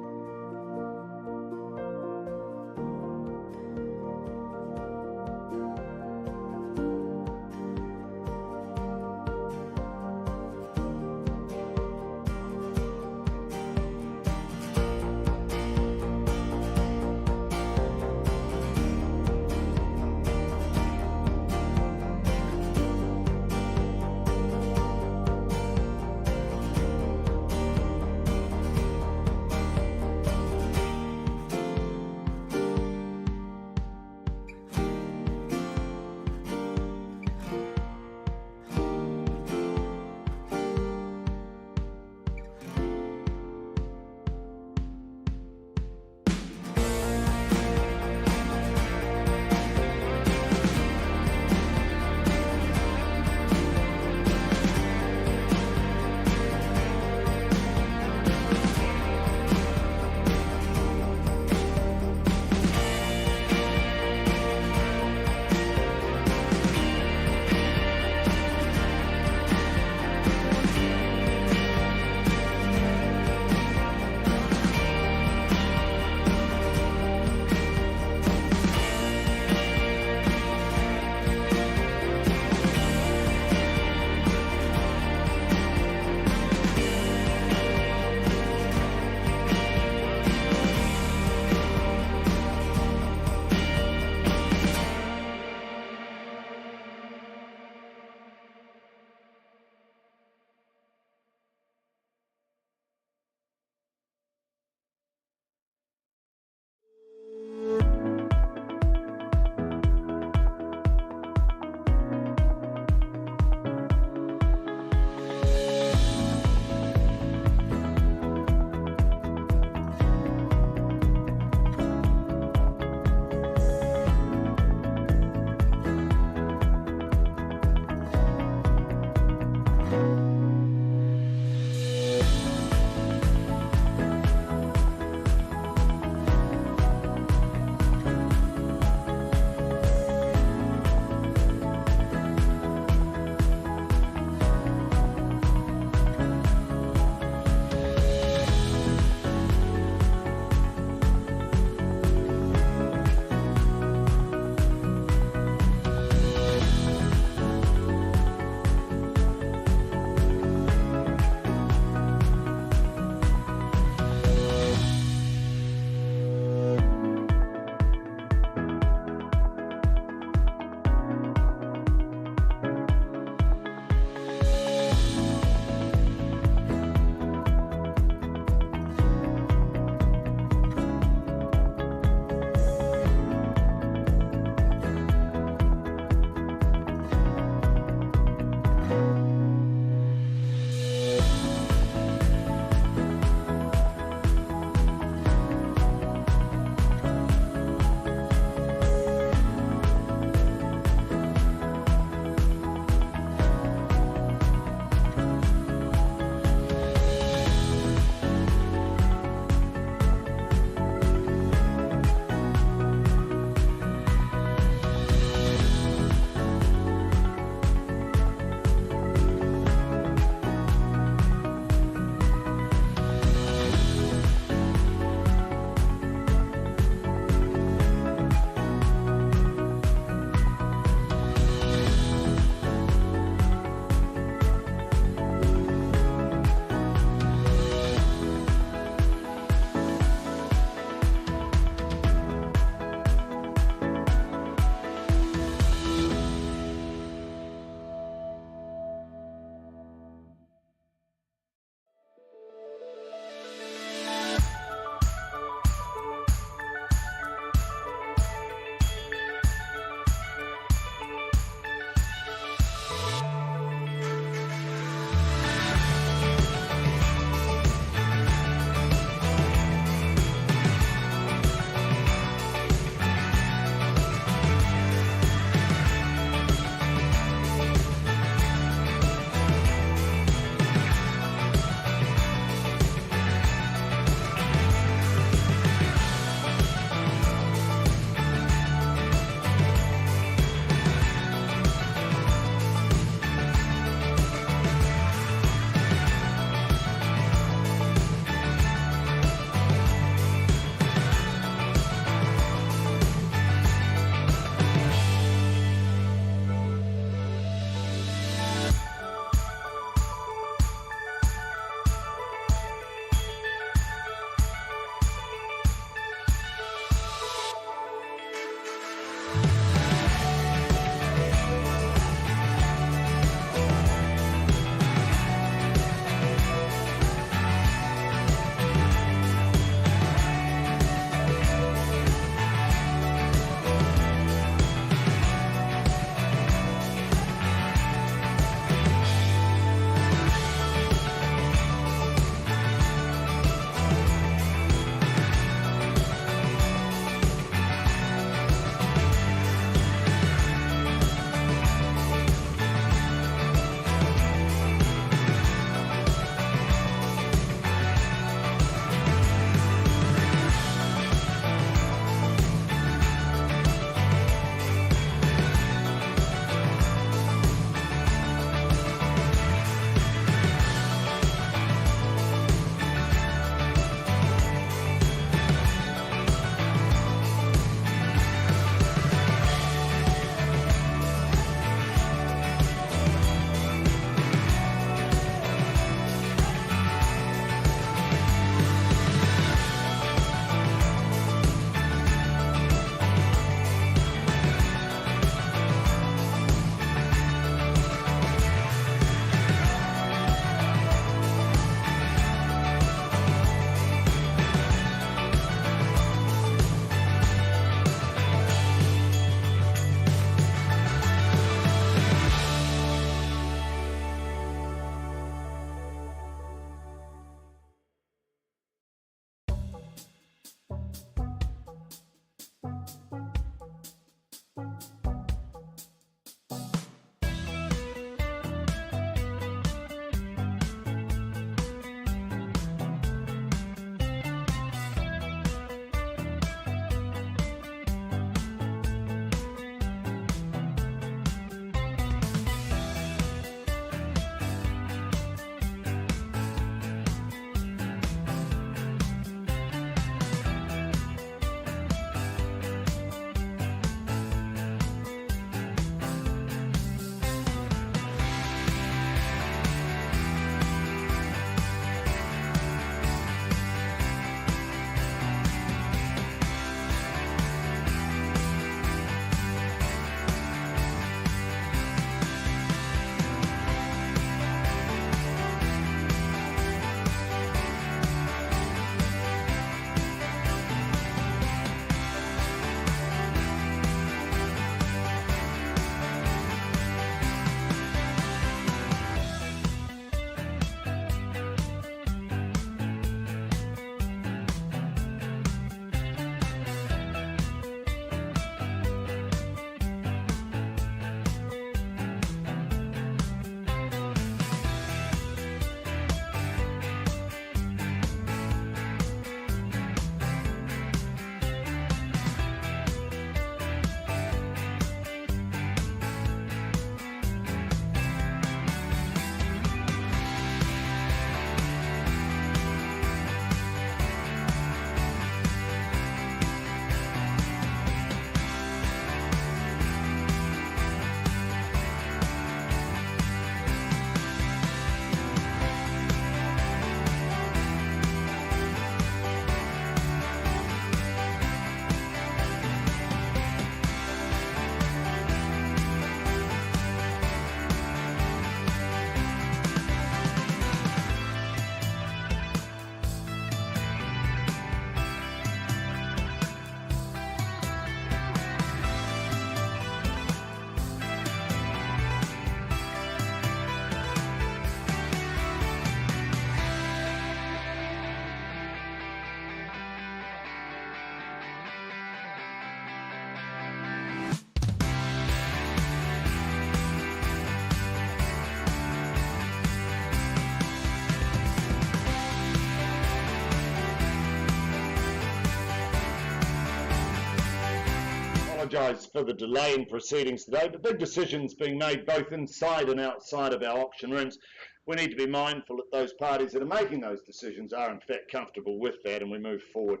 apologise for the delay in proceedings today, but big decisions being made both inside and outside of our auction rooms. We need to be mindful that those parties that are making those decisions are in fact comfortable with that, and we move forward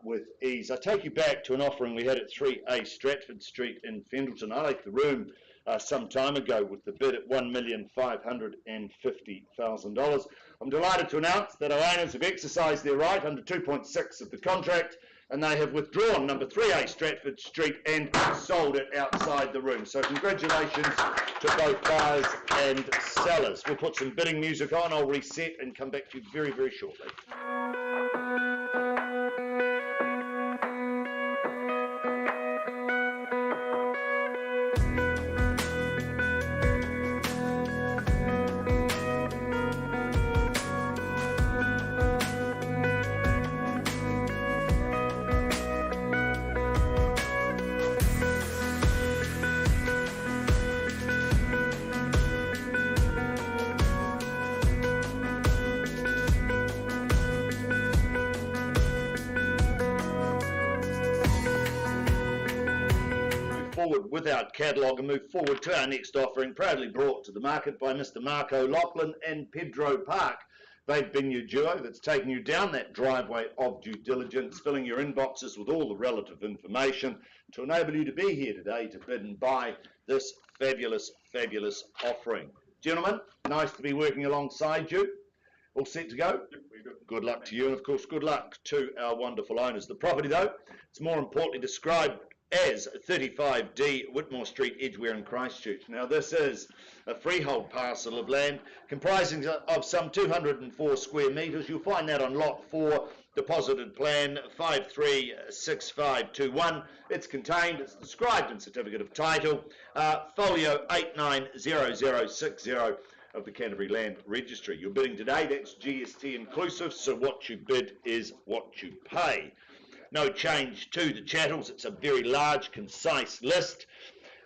with ease. I take you back to an offering we had at 3A Stratford Street in Fendleton. I left the room some time ago with the bid at $1,550,000. I'm delighted to announce that our owners have exercised their right under 2.6 of the contract, and they have withdrawn number 3A Stratford Street and sold it outside the room. So congratulations to both buyers and sellers. We'll put some bidding music on, I'll reset and come back to you very, very shortly. Forward with our catalogue and move forward to our next offering, proudly brought to the market by Mr. Mark O'Loughlin and Pedro Park. They've been your duo that's taken you down that driveway of due diligence, filling your inboxes with all the relative information to enable you to be here today to bid and buy this fabulous, fabulous offering. Gentlemen, nice to be working alongside you. All set to go? Good luck to you, and of course good luck to our wonderful owners. The property though, it's more importantly described as 35D Whitmore Street, Edgware and Christchurch. Now this is a freehold parcel of land comprising of some 204 square metres. You'll find that on lot 4, deposited plan 536521. It's contained, it's described in certificate of title, folio 890060 of the Canterbury Land Registry. You're bidding today, that's GST inclusive, so what you bid is what you pay. No change to the chattels. It's a very large, concise list,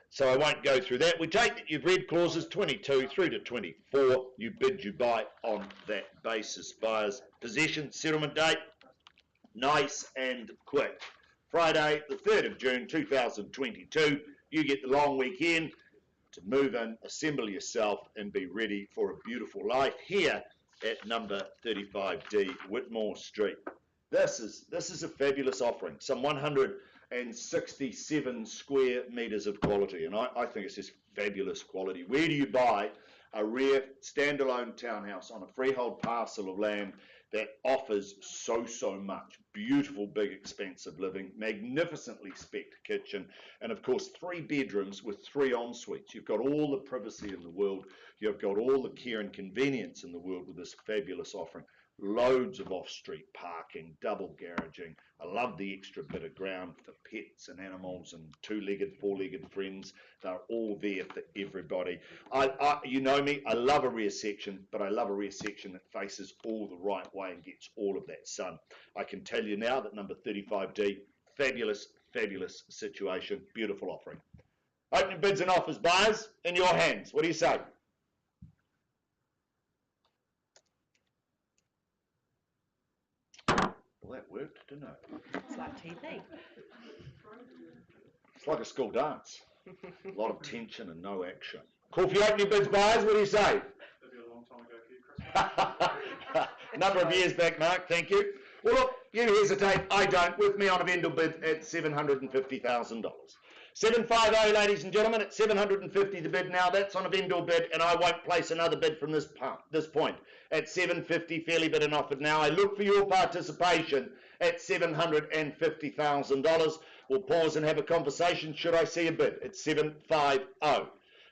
so I won't go through that. We take that you've read clauses 22 through to 24. You bid, you buy on that basis. Buyer's possession settlement date, nice and quick. Friday, the 3rd of June 2022. You get the long weekend to move in, assemble yourself, and be ready for a beautiful life here at number 35D Whitmore Street. This is a fabulous offering, some 167 square metres of quality, and I think it's just fabulous quality. Where do you buy a rare standalone townhouse on a freehold parcel of land that offers so much? Beautiful, big, expensive living, magnificently spec'd kitchen, and of course 3 bedrooms with 3 en-suites. You've got all the privacy in the world, you've got all the care and convenience in the world with this fabulous offering. Loads of off-street parking, double garaging. I love the extra bit of ground for pets and animals and 2-legged, 4-legged friends. They're all there for everybody. You know me, I love a rear section, but I love a rear section that faces all the right way and gets all of that sun. I can tell you now that number 35D, fabulous, fabulous situation, beautiful offering. Opening bids and offers, buyers, in your hands. What do you say? Well, that worked, didn't it? It's like TV. It's like a school dance. A lot of tension and no action. Call for your opening bids, buyers. What do you say? That'd be a long time ago for you, Chris. A number of years back, Mark. Thank you. Well, look, you hesitate. I don't. With me on a vendor bid at $750,000. 750, ladies and gentlemen, at 750 the bid now. That's on a vendor bid, and I won't place another bid from this point. At 750, fairly bid and offered now. I look for your participation at $750,000. We'll pause and have a conversation should I see a bid at 750.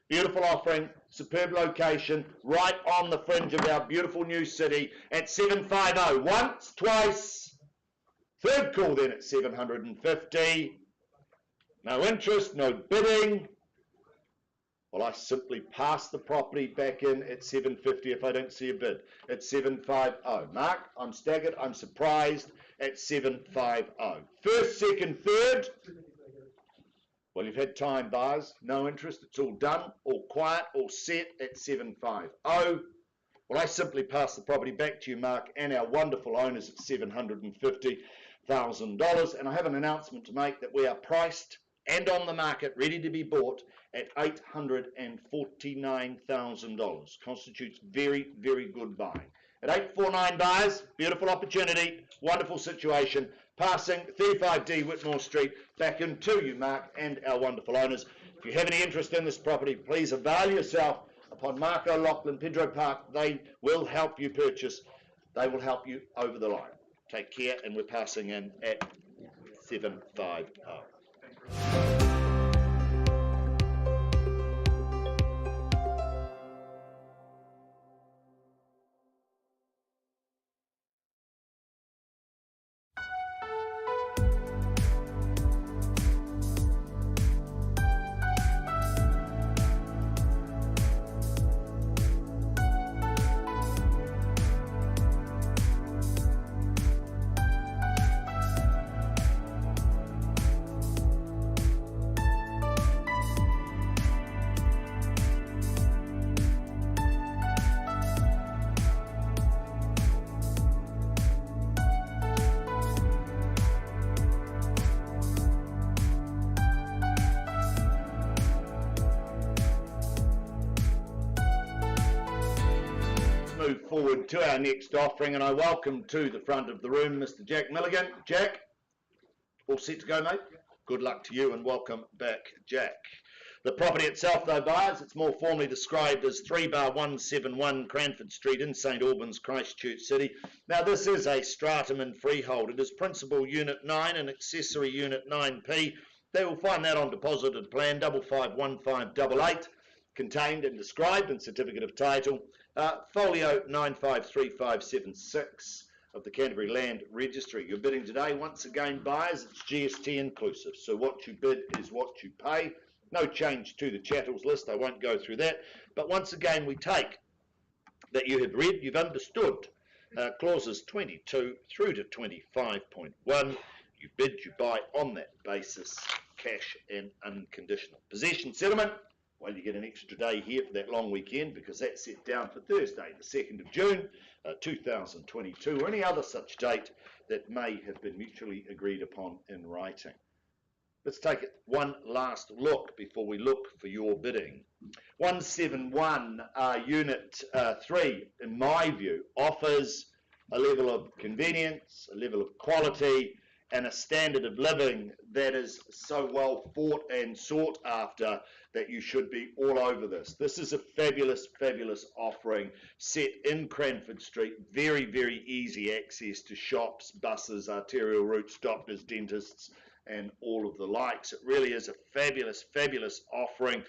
Beautiful offering, superb location, right on the fringe of our beautiful new city at 750. Once, twice, third call then at 750. No interest, no bidding. Well, I simply pass the property back in at 750 if I don't see a bid at 750. Mark, I'm staggered, I'm surprised at 750. First, second, third. Well, you've had time, buyers. No interest. It's all done, all quiet, all set at 750. Well, I simply pass the property back to you, Mark, and our wonderful owners at $750,000. And I have an announcement to make that we are priced and on the market, ready to be bought at $849,000. Constitutes very, very good buying. At 849 buyers, beautiful opportunity, wonderful situation, passing 35D Whitmore Street back into you, Mark, and our wonderful owners. If you have any interest in this property, please avail yourself upon Mark O'Loughlin, Pedro Park. They will help you purchase. They will help you over the line. Take care, and we're passing in at 750. Move forward to our next offering, and I welcome to the front of the room Mr. Jack Milligan. Jack, all set to go, mate? Good luck to you and welcome back, Jack. The property itself, though, buyers, it's more formally described as 3/171 Cranford Street in St Albans, Christchurch City. Now, this is a stratum and freehold. It is principal unit 9 and accessory unit 9P. They will find that on deposited plan 551588, contained and described in certificate of title. Folio 953576 of the Canterbury Land Registry. You're bidding today, once again, buyers, it's GST inclusive. So what you bid is what you pay. No change to the chattels list. I won't go through that. But once again, we take that you have read, you've understood clauses 22 through to 25.1. You bid, you buy on that basis, cash and unconditional. Possession settlement. Well, you get an extra day here for that long weekend because that's set down for Thursday, the 2nd of June, 2022, or any other such date that may have been mutually agreed upon in writing. Let's take it one last look before we look for your bidding. 171 Unit 3, in my view, offers a level of convenience, a level of quality, and a standard of living that is so well fought and sought after that you should be all over this. This is a fabulous, fabulous offering set in Cranford Street. Very, very easy access to shops, buses, arterial routes, doctors, dentists, and all of the likes. It really is a fabulous, fabulous offering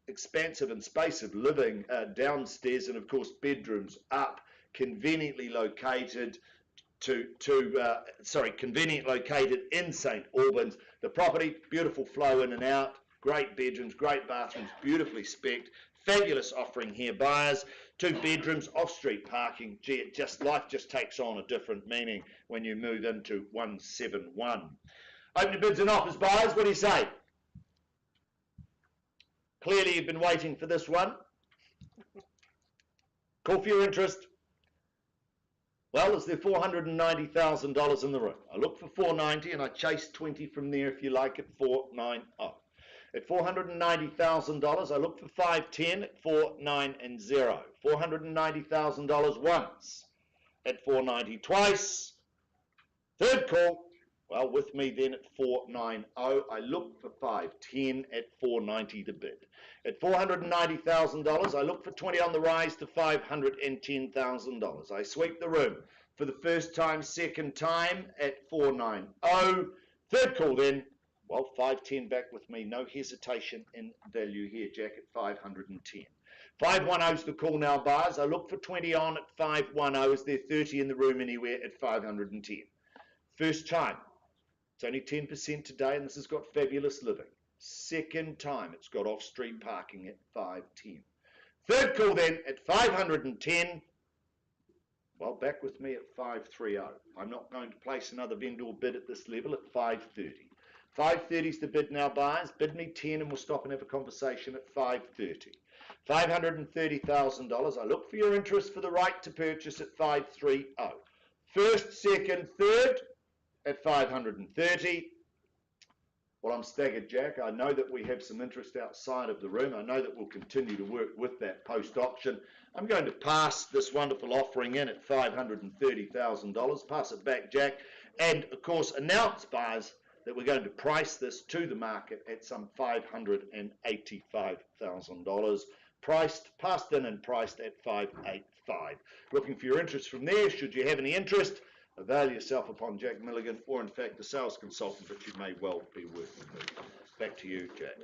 expansive and spacious living downstairs, and of course bedrooms up, conveniently located conveniently located in St Albans. The property, beautiful flow in and out, great bedrooms, great bathrooms, beautifully specced, fabulous offering here, buyers. 2 bedrooms, off-street parking. Gee, life just takes on a different meaning when you move into 171. Open your bids and offers, buyers. What do you say? Clearly you've been waiting for this one. Call for your interest. Well, is there $490,000 in the room? I look for 490 and I chase 20 from there if you like at 490. At $490,000, I look for 510 at 490. $490,000 once at 490 twice. Third call, well, with me then at 490. I look for 510 at 490 the bid. At $490,000, I look for 20 on the rise to $510,000. I sweep the room for the first time, second time at 490. Third call then, well, 510 back with me. No hesitation in value here, Jack, at 510. 510's the call now, buyers. I look for 20 on at 510. Is there 30 in the room anywhere at 510? First time. It's only 10% today, and this has got fabulous living. Second time, it's got off-street parking at 510. Third call then at 510. Well, back with me at 530. I'm not going to place another vendor bid at this level at 530. 530 is the bid now, buyers. Bid me 10 and we'll stop and have a conversation at 530. $530,000. I look for your interest for the right to purchase at 530. First, second, third at 530. Well, I'm staggered, Jack. I know that we have some interest outside of the room. I know that we'll continue to work with that post-auction. I'm going to pass this wonderful offering in at $530,000. Pass it back, Jack. And, of course, announce, buyers, that we're going to price this to the market at some $585,000. Passed in and priced at $585,000. Looking for your interest from there. Should you have any interest, avail yourself upon Jack Milligan, or in fact the sales consultant that you may well be working with. Back to you, Jack.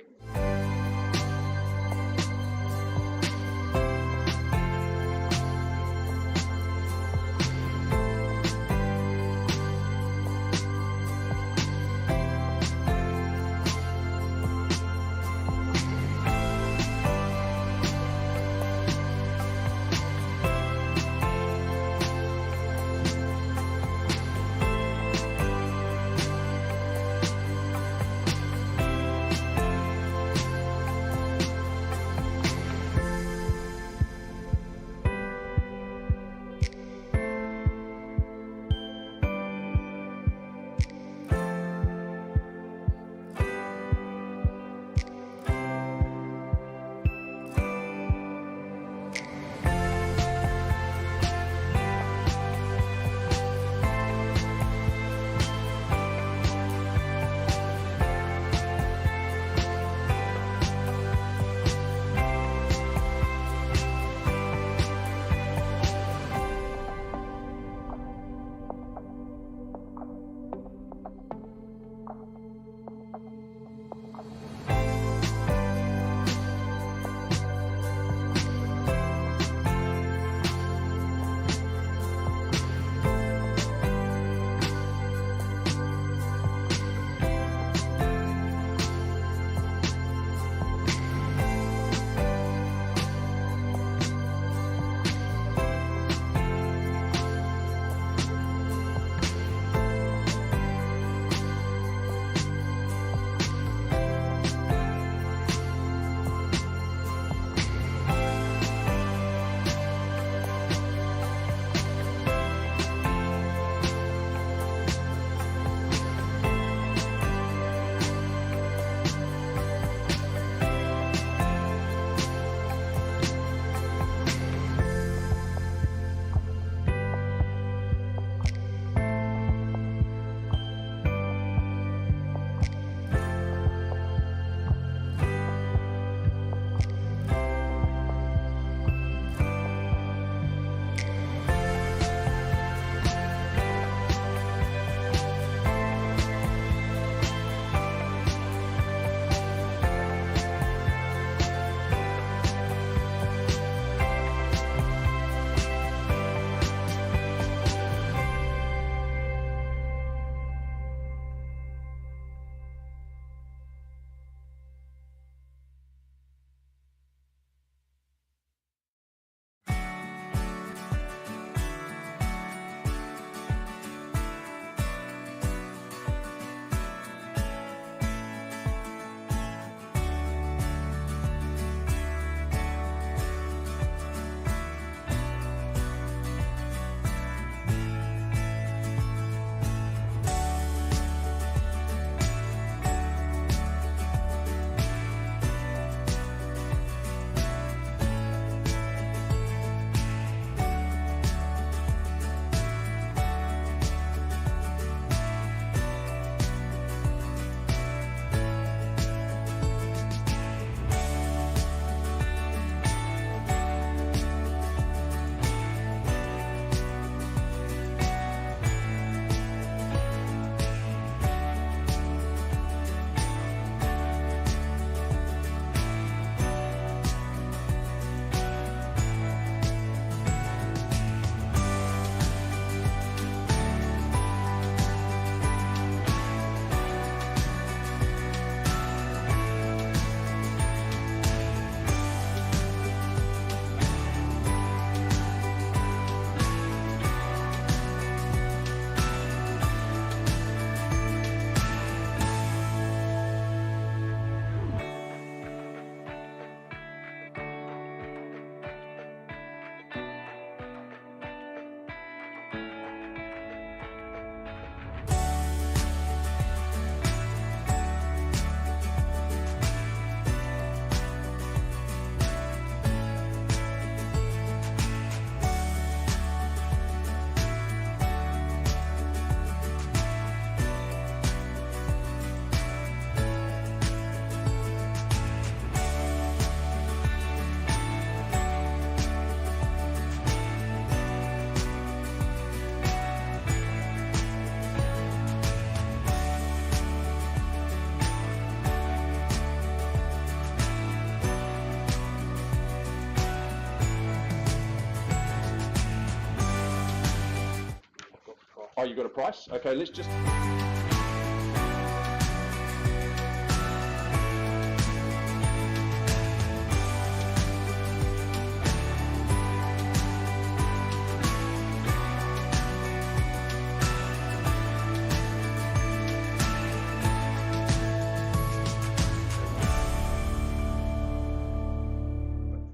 Oh, you got a price? Okay, let's just...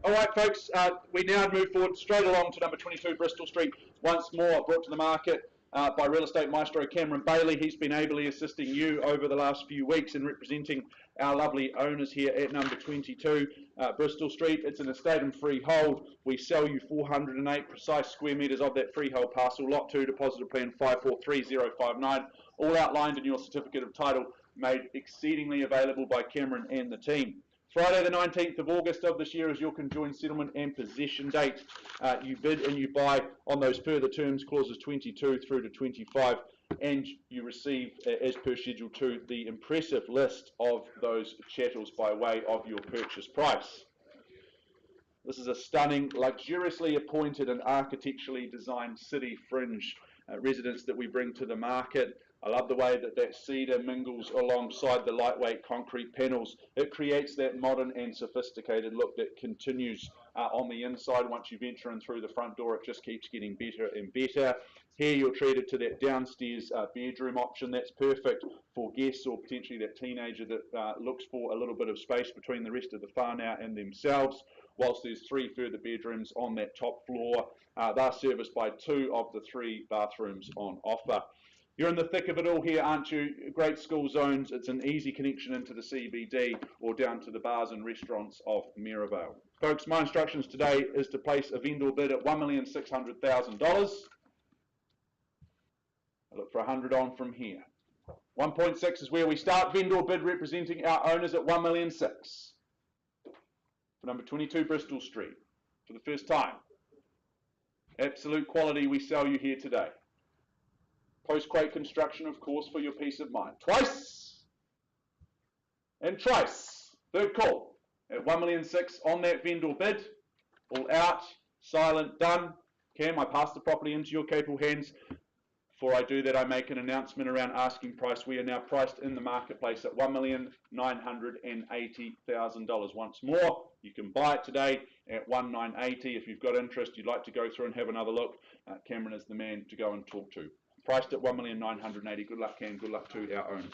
All right, folks, we now move forward straight along to number 22 Bristol Street, once more brought to the market by real estate maestro Cameron Bailey. He's been ably assisting you over the last few weeks in representing our lovely owners here at number 22 Bristol Street. It's an estate and freehold. We sell you 408 precise square metres of that freehold parcel, lot 2, deposit of plan 543059, all outlined in your certificate of title, made exceedingly available by Cameron and the team. Friday the 19th of August of this year is your conjoined settlement and possession date. You bid and you buy on those further terms, clauses 22 through to 25, and you receive, as per Schedule 2, the impressive list of those chattels by way of your purchase price. This is a stunning, luxuriously appointed and architecturally designed city fringe residence that we bring to the market. I love the way that that cedar mingles alongside the lightweight concrete panels. It creates that modern and sophisticated look that continues on the inside. Once you venture in through the front door, it just keeps getting better and better. Here you're treated to that downstairs bedroom option. That's perfect for guests or potentially that teenager that looks for a little bit of space between the rest of the whānau and themselves. Whilst there's 3 further bedrooms on that top floor, they're serviced by 2 of the 3 bathrooms on offer. You're in the thick of it all here, aren't you? Great school zones. It's an easy connection into the CBD or down to the bars and restaurants of Maryvale. Folks, my instructions today is to place a vendor bid at $1,600,000. I look for 100 on from here. 1.6 is where we start. Vendor bid representing our owners at $1,600,000 for number 22 Bristol Street. For the first time, absolute quality we sell you here today. Post-quake construction, of course, for your peace of mind. Twice and thrice. Third call at $1,600,000 on that vendor bid. All out, silent, done. Cam, I pass the property into your capable hands. Before I do that, I make an announcement around asking price. We are now priced in the marketplace at $1,980,000. Once more, you can buy it today at $1,980,000. If you've got interest, you'd like to go through and have another look, Cameron is the man to go and talk to. Priced at $1,980,000. Good luck, Cam. Good luck to our owners.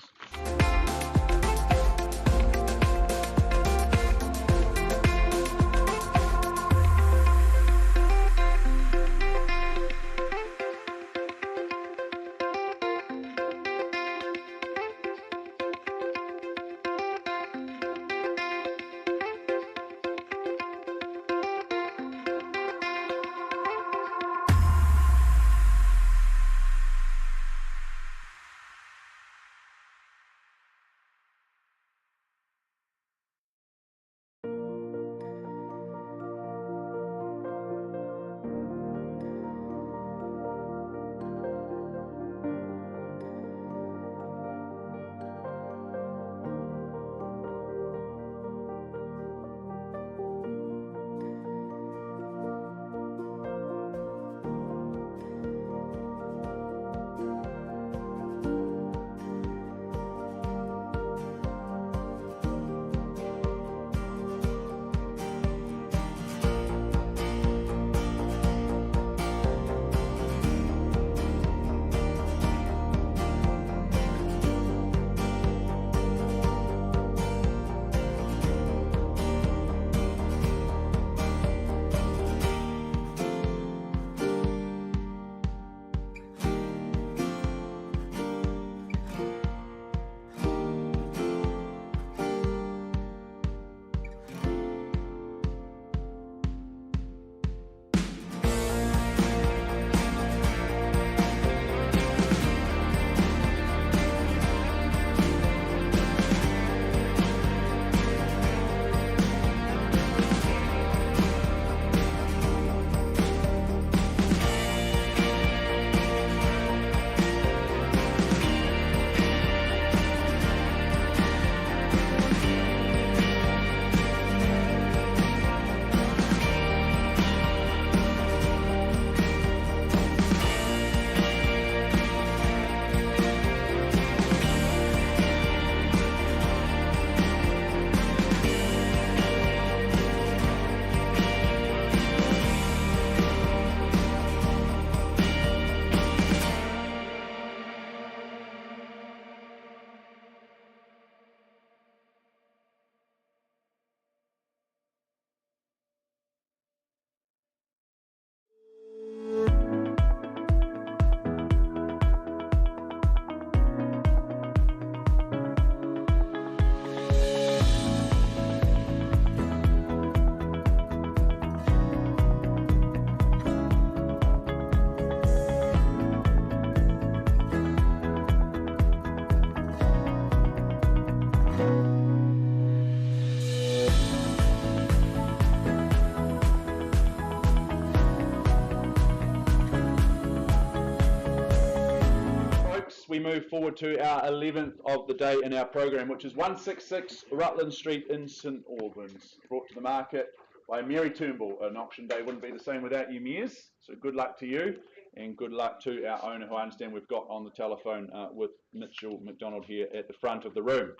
move forward to our 11th of the day in our program, which is 166 Rutland Street in St Albans, brought to the market by Mary Turnbull. An auction day wouldn't be the same without you, Mears. So good luck to you, and good luck to our owner, who I understand we've got on the telephone with Mitchell McDonald here at the front of the room.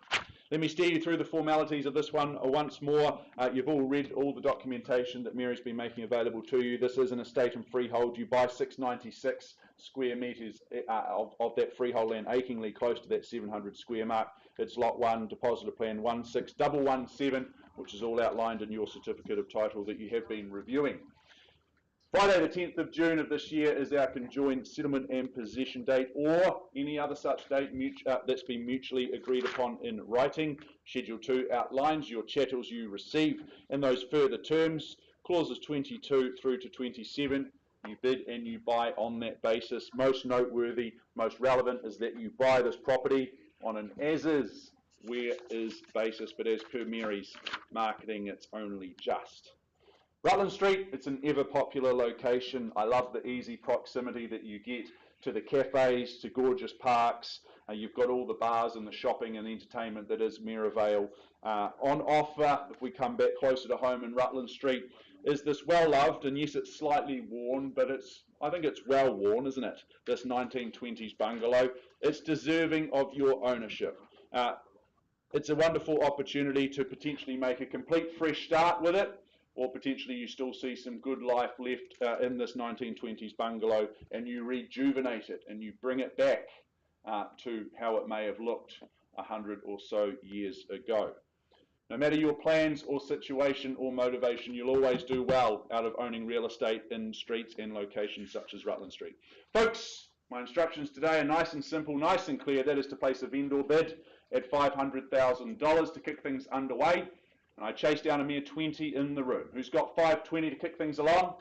Let me steer you through the formalities of this one once more. You've all read all the documentation that Mary's been making available to you. This is an estate and freehold. You buy 696 square metres of that freehold land, achingly close to that 700 square mark. It's lot 1, depositor plan 16117, which is all outlined in your certificate of title that you have been reviewing. Friday the 10th of June of this year is our conjoined settlement and possession date, or any other such date that's been mutually agreed upon in writing. Schedule 2 outlines your chattels you receive in those further terms. Clauses 22 through to 27, you bid and you buy on that basis. Most noteworthy, most relevant is that you buy this property on an as-is, where-is basis, but as per Mary's marketing, it's only just. Rutland Street, it's an ever popular location. I love the easy proximity that you get to the cafes, to gorgeous parks. You've got all the bars and the shopping and entertainment that is Maryvale. On offer, if we come back closer to home in Rutland Street, is this well-loved, and yes, it's slightly worn, but I think it's well worn, isn't it? This 1920s bungalow. It's deserving of your ownership. It's a wonderful opportunity to potentially make a complete fresh start with it, or potentially you still see some good life left in this 1920s bungalow, and you rejuvenate it and you bring it back to how it may have looked 100 or so years ago. No matter your plans or situation or motivation, you'll always do well out of owning real estate in streets and locations such as Rutland Street. Folks, my instructions today are nice and simple, nice and clear. That is to place a vendor bid at $500,000 to kick things underway. And I chased down a mere 20 in the room. Who's got 520 to kick things along?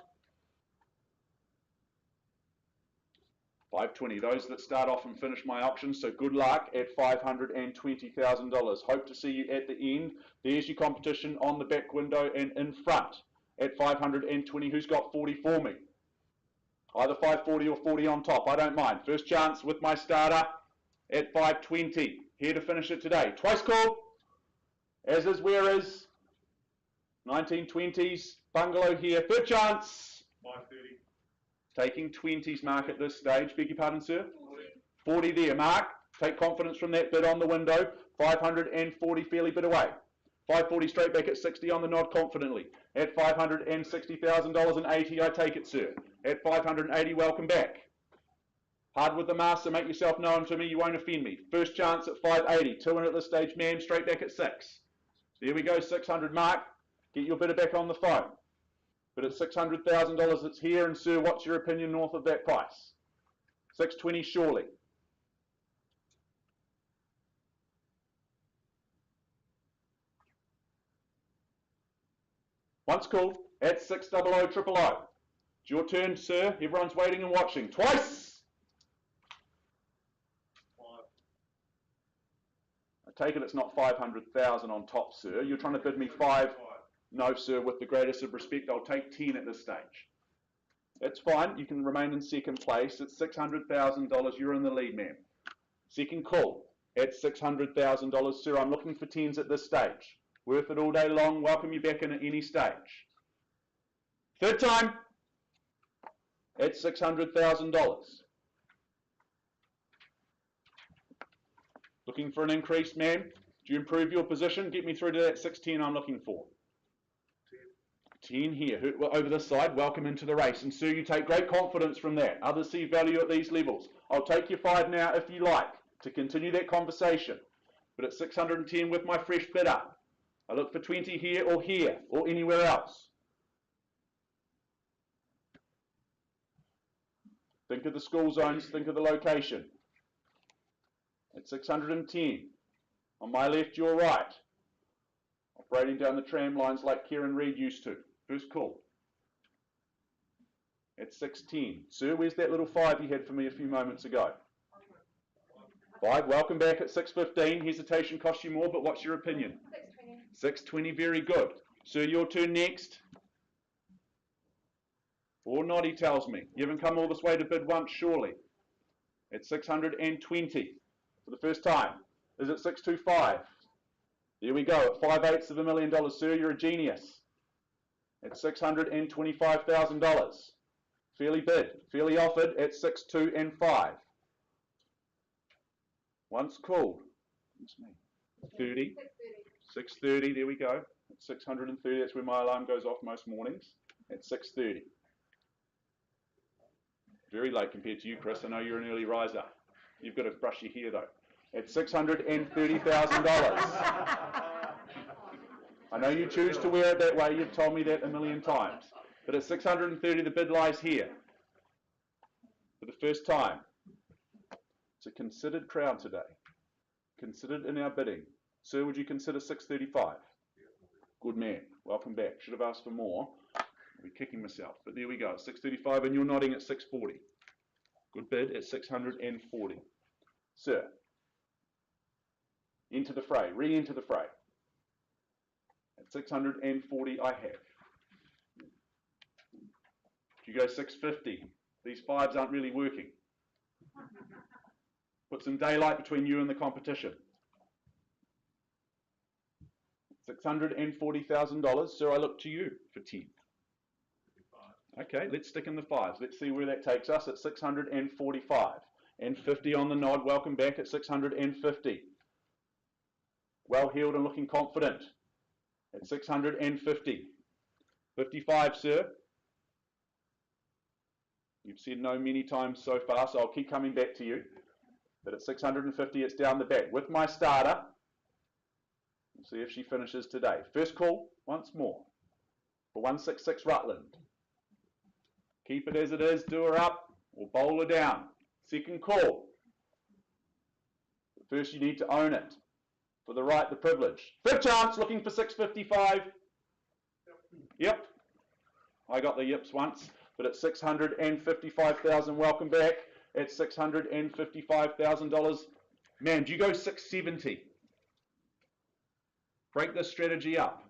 520. Those that start off and finish my auction, so good luck at $520,000. Hope to see you at the end. There's your competition on the back window and in front at 520. Who's got 40 for me? Either 540 or 40 on top. I don't mind. First chance with my starter at 520. Here to finish it today. Twice called. As is, where is? 1920s bungalow here. Third chance. 530. Taking 20s, Mark, at this stage. Beg your pardon, sir? 40 there, Mark. Take confidence from that bid on the window. 540 fairly bid away. 540 straight back at 60 on the nod confidently. At $560,000 and 80, I take it, sir. At 580, welcome back. Hard with the master, make yourself known to me, you won't offend me. First chance at 580, 2 in at this stage, ma'am, straight back at 6. There we go, 600, Mark. Get your bidder back on the phone. But at $600,000, it's here, and sir, what's your opinion north of that price? 620, surely. Once called, at 600 000. It's your turn, sir. Everyone's waiting and watching. Twice! 5. I take it it's not 500,000 on top, sir. You're trying to bid me 5. No, sir, with the greatest of respect, I'll take 10 at this stage. That's fine. You can remain in second place. It's $600,000. You're in the lead, ma'am. Second call at $600,000. Sir, I'm looking for 10s at this stage. Worth it all day long. Welcome you back in at any stage. Third time at $600,000. Looking for an increase, ma'am? Do you improve your position? Get me through to that 610 I'm looking for. 10 here, over this side, welcome into the race. And sir, you take great confidence from that. Others see value at these levels. I'll take your 5 now if you like, to continue that conversation. But at 610 with my fresh bidder, I look for 20 here, or anywhere else. Think of the school zones, think of the location. At 610, on my left, your right. Operating down the tram lines like Kieran Reid used to. First call. At 610. Sir, where's that little 5 you had for me a few moments ago? 5, welcome back at 615. Hesitation costs you more, but what's your opinion? 620. 620, very good. Sir, your turn next. Or not, he tells me. You haven't come all this way to bid once, surely. At 620. for the first time. Is it 625? There we go, at 5/8 of $1 million, sir, you're a genius. At $625,000. Fairly bid, fairly offered at 625. Once called. 30. 630, there we go. At 630, that's where my alarm goes off most mornings. At 630. Very late compared to you, Chris. I know you're an early riser. You've got to brush your hair, though. At $630,000. I know you choose to wear it that way. You've told me that a million times. But at 630, the bid lies here. For the first time. It's a considered crowd today. Considered in our bidding. Sir, would you consider 635? Good man. Welcome back. Should have asked for more. I'll be kicking myself. But there we go. 635, and you're nodding at 640. Good bid at 640. Sir, into the fray. Re-enter the fray. At 640, I have. If you go 650, these fives aren't really working. Put some daylight between you and the competition. $640,000. Sir, I look to you for 10. Okay, let's stick in the fives. Let's see where that takes us at 645. And 50 on the nod. Welcome back at 650. Well heeled and looking confident at 650. 55, sir. You've said no many times so far, so I'll keep coming back to you. But at 650, it's down the back. With my starter, we'll see if she finishes today. First call, once more, for 166 Rutland. Keep it as it is, do her up, or bowl her down. Second call. But first, you need to own it. For the right, the privilege. Third chance, looking for 655. Yep. I got the yips once, but at 655,000, welcome back. At $655,000. Man, do you go 670? Break this strategy up.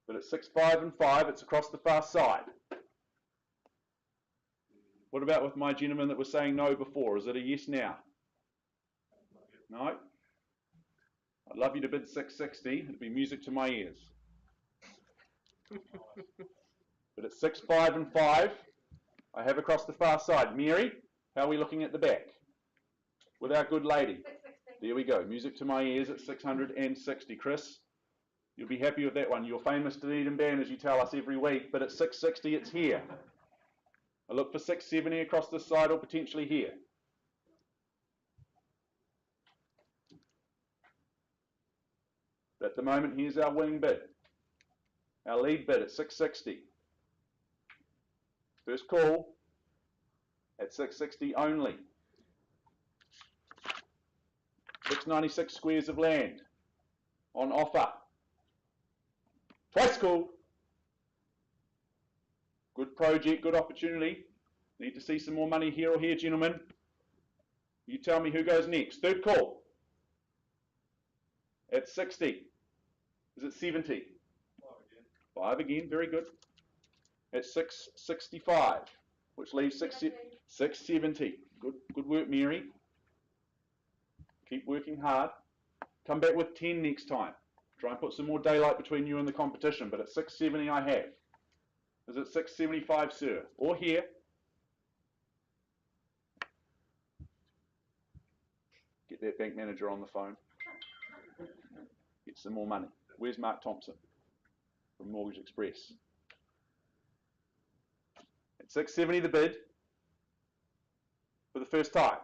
But at 6.5 and 5, it's across the far side. What about with my gentleman that was saying no before? Is it a yes now? No? I'd love you to bid 660. It'd be music to my ears. But at 6.5 and 5, I have across the far side. Mary, how are we looking at the back? With our good lady. 660. There we go. Music to my ears at 660. Chris, you'll be happy with that one. You're famous Dunedin band, as you tell us every week, but at 660, it's here. I look for 670 across this side or potentially here. But at the moment, here's our winning bid. Our lead bid at 660. First call at 660 only. 696 squares of land on offer. Twice call. Good project, good opportunity. Need to see some more money here or here, gentlemen. You tell me who goes next. Third call at 60. Is it 70? 5 again, very good. At 665, which leaves 670. Good work, Mary. Keep working hard. Come back with 10 next time. Try and put some more daylight between you and the competition, but at 670 I have. Is it 675, sir? Or here? Get that bank manager on the phone. Get some more money. Where's Mark Thompson from Mortgage Express? At 670 the bid for the first time.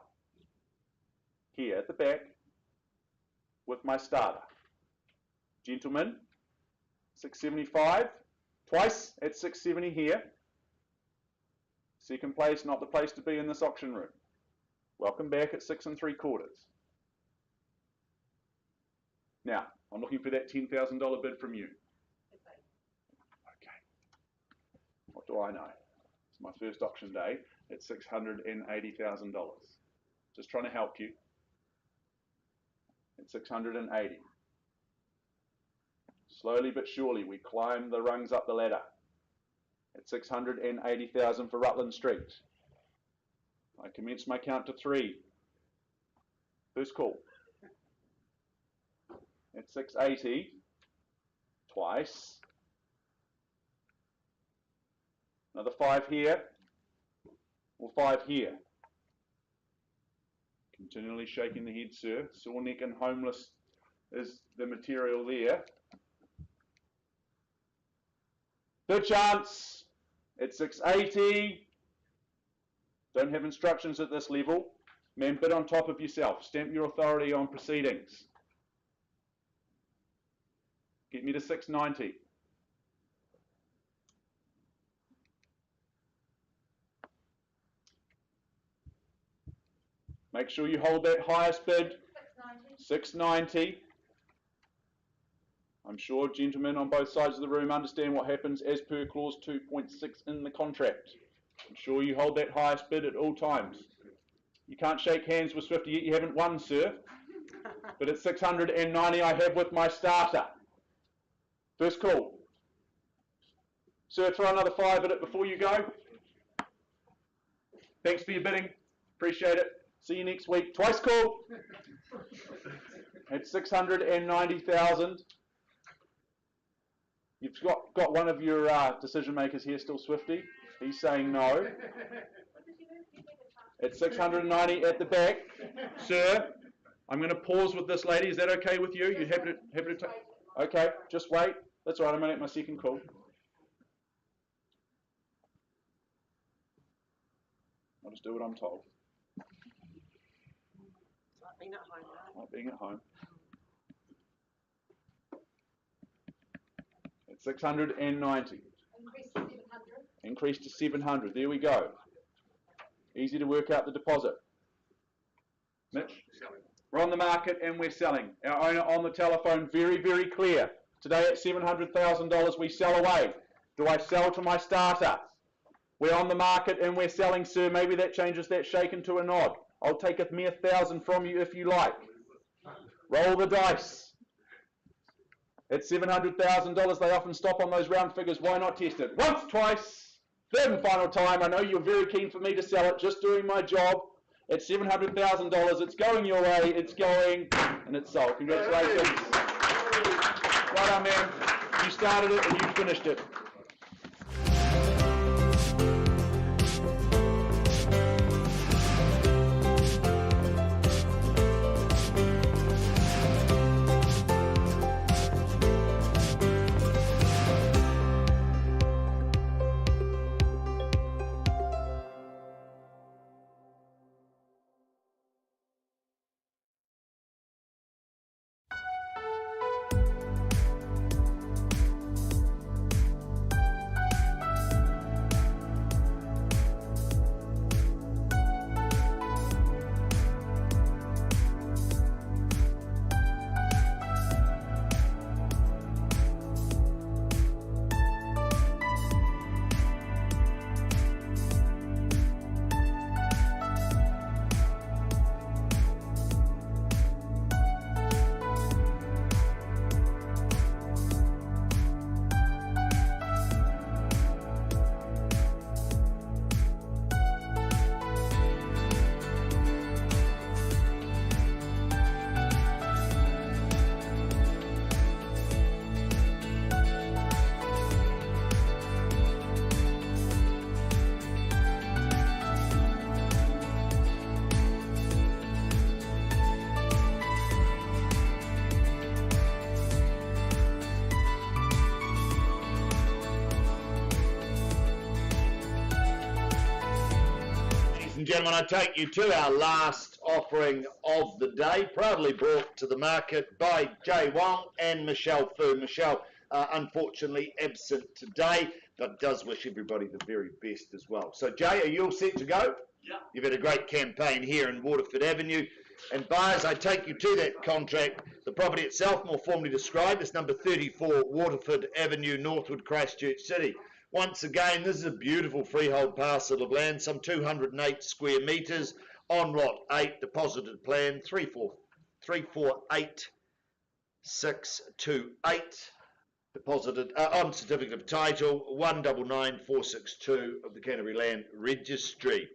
Here at the back with my starter. Gentlemen, 675. Twice at 670 here. Second place, not the place to be in this auction room. Welcome back at 6 3/4. Now, I'm looking for that $10,000 bid from you. Okay. What do I know? It's my first auction day at $680,000. Just trying to help you. At 680. Slowly but surely, we climb the rungs up the ladder. at 680,000 for Rutland Street. I commence my count to 3. First call. At 680, twice. Another 5 here, or 5 here. Continually shaking the head, sir. Sore neck and homeless is the material there. Third chance at 680. Don't have instructions at this level. Man, bid on top of yourself. Stamp your authority on proceedings. Get me to 690. Make sure you hold that highest bid. 690. I'm sure gentlemen on both sides of the room understand what happens as per clause 2.6 in the contract. I'm sure you hold that highest bid at all times. You can't shake hands with Swifty yet, you haven't won, sir. But at 690 I have with my starter. First call. Sir, throw another 5 at it before you go. Thanks for your bidding. Appreciate it. See you next week. Twice call. At 690,000. You've got one of your decision makers here still, Swifty. He's saying no. At 690 at the back. Sir, I'm going to pause with this lady. Is that okay with you? You happy to take? Okay, just wait. That's all right. I'm going to make my second call. I'll just do what I'm told. Like being at home, right? Like being at home. At 690. Increase to 700. There we go. Easy to work out the deposit. Mitch? We're on the market and we're selling. Our owner on the telephone, very, very clear. Today at $700,000 we sell away. Do I sell to my starter? We're on the market and we're selling, sir. Maybe that changes that shake into a nod. I'll take a mere 1,000 from you if you like. Roll the dice. At $700,000, they often stop on those round figures. Why not test it? Once, twice, third and final time. I know you're very keen for me to sell it. Just doing my job. At $700,000, it's going your way. It's going, and it's sold. Congratulations. Well done, man. You started it and you finished it. Gentlemen, I take you to our last offering of the day, proudly brought to the market by Jay Wong and Michelle Fu. Michelle, unfortunately absent today, but does wish everybody the very best as well. So, Jay, are you all set to go? Yeah. You've had a great campaign here in Waterford Avenue. And buyers, I take you to that contract. The property itself, more formally described, is number 34 Waterford Avenue, Northwood, Christchurch City. Once again, this is a beautiful freehold parcel of land, some 208 square metres on lot 8, deposited plan 348628. deposited on certificate of title 199462 of the Canterbury Land Registry.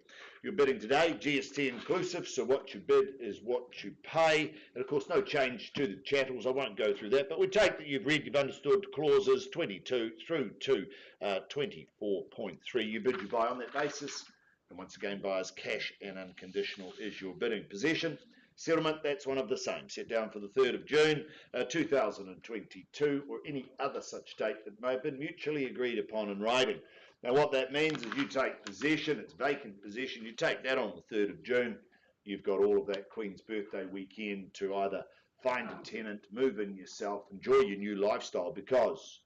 You're bidding today, GST inclusive, so what you bid is what you pay. And of course, no change to the chattels. I won't go through that, but we take that you've read, you've understood clauses 22 through to 24.3. You bid, you buy on that basis. And once again, buyers, cash and unconditional is your bidding. Possession, settlement, that's one of the same. Set down for the 3rd of June 2022 or any other such date that may have been mutually agreed upon in writing. Now what that means is you take possession, it's vacant possession, you take that on the 3rd of June, you've got all of that Queen's birthday weekend to either find a tenant, move in yourself, enjoy your new lifestyle, because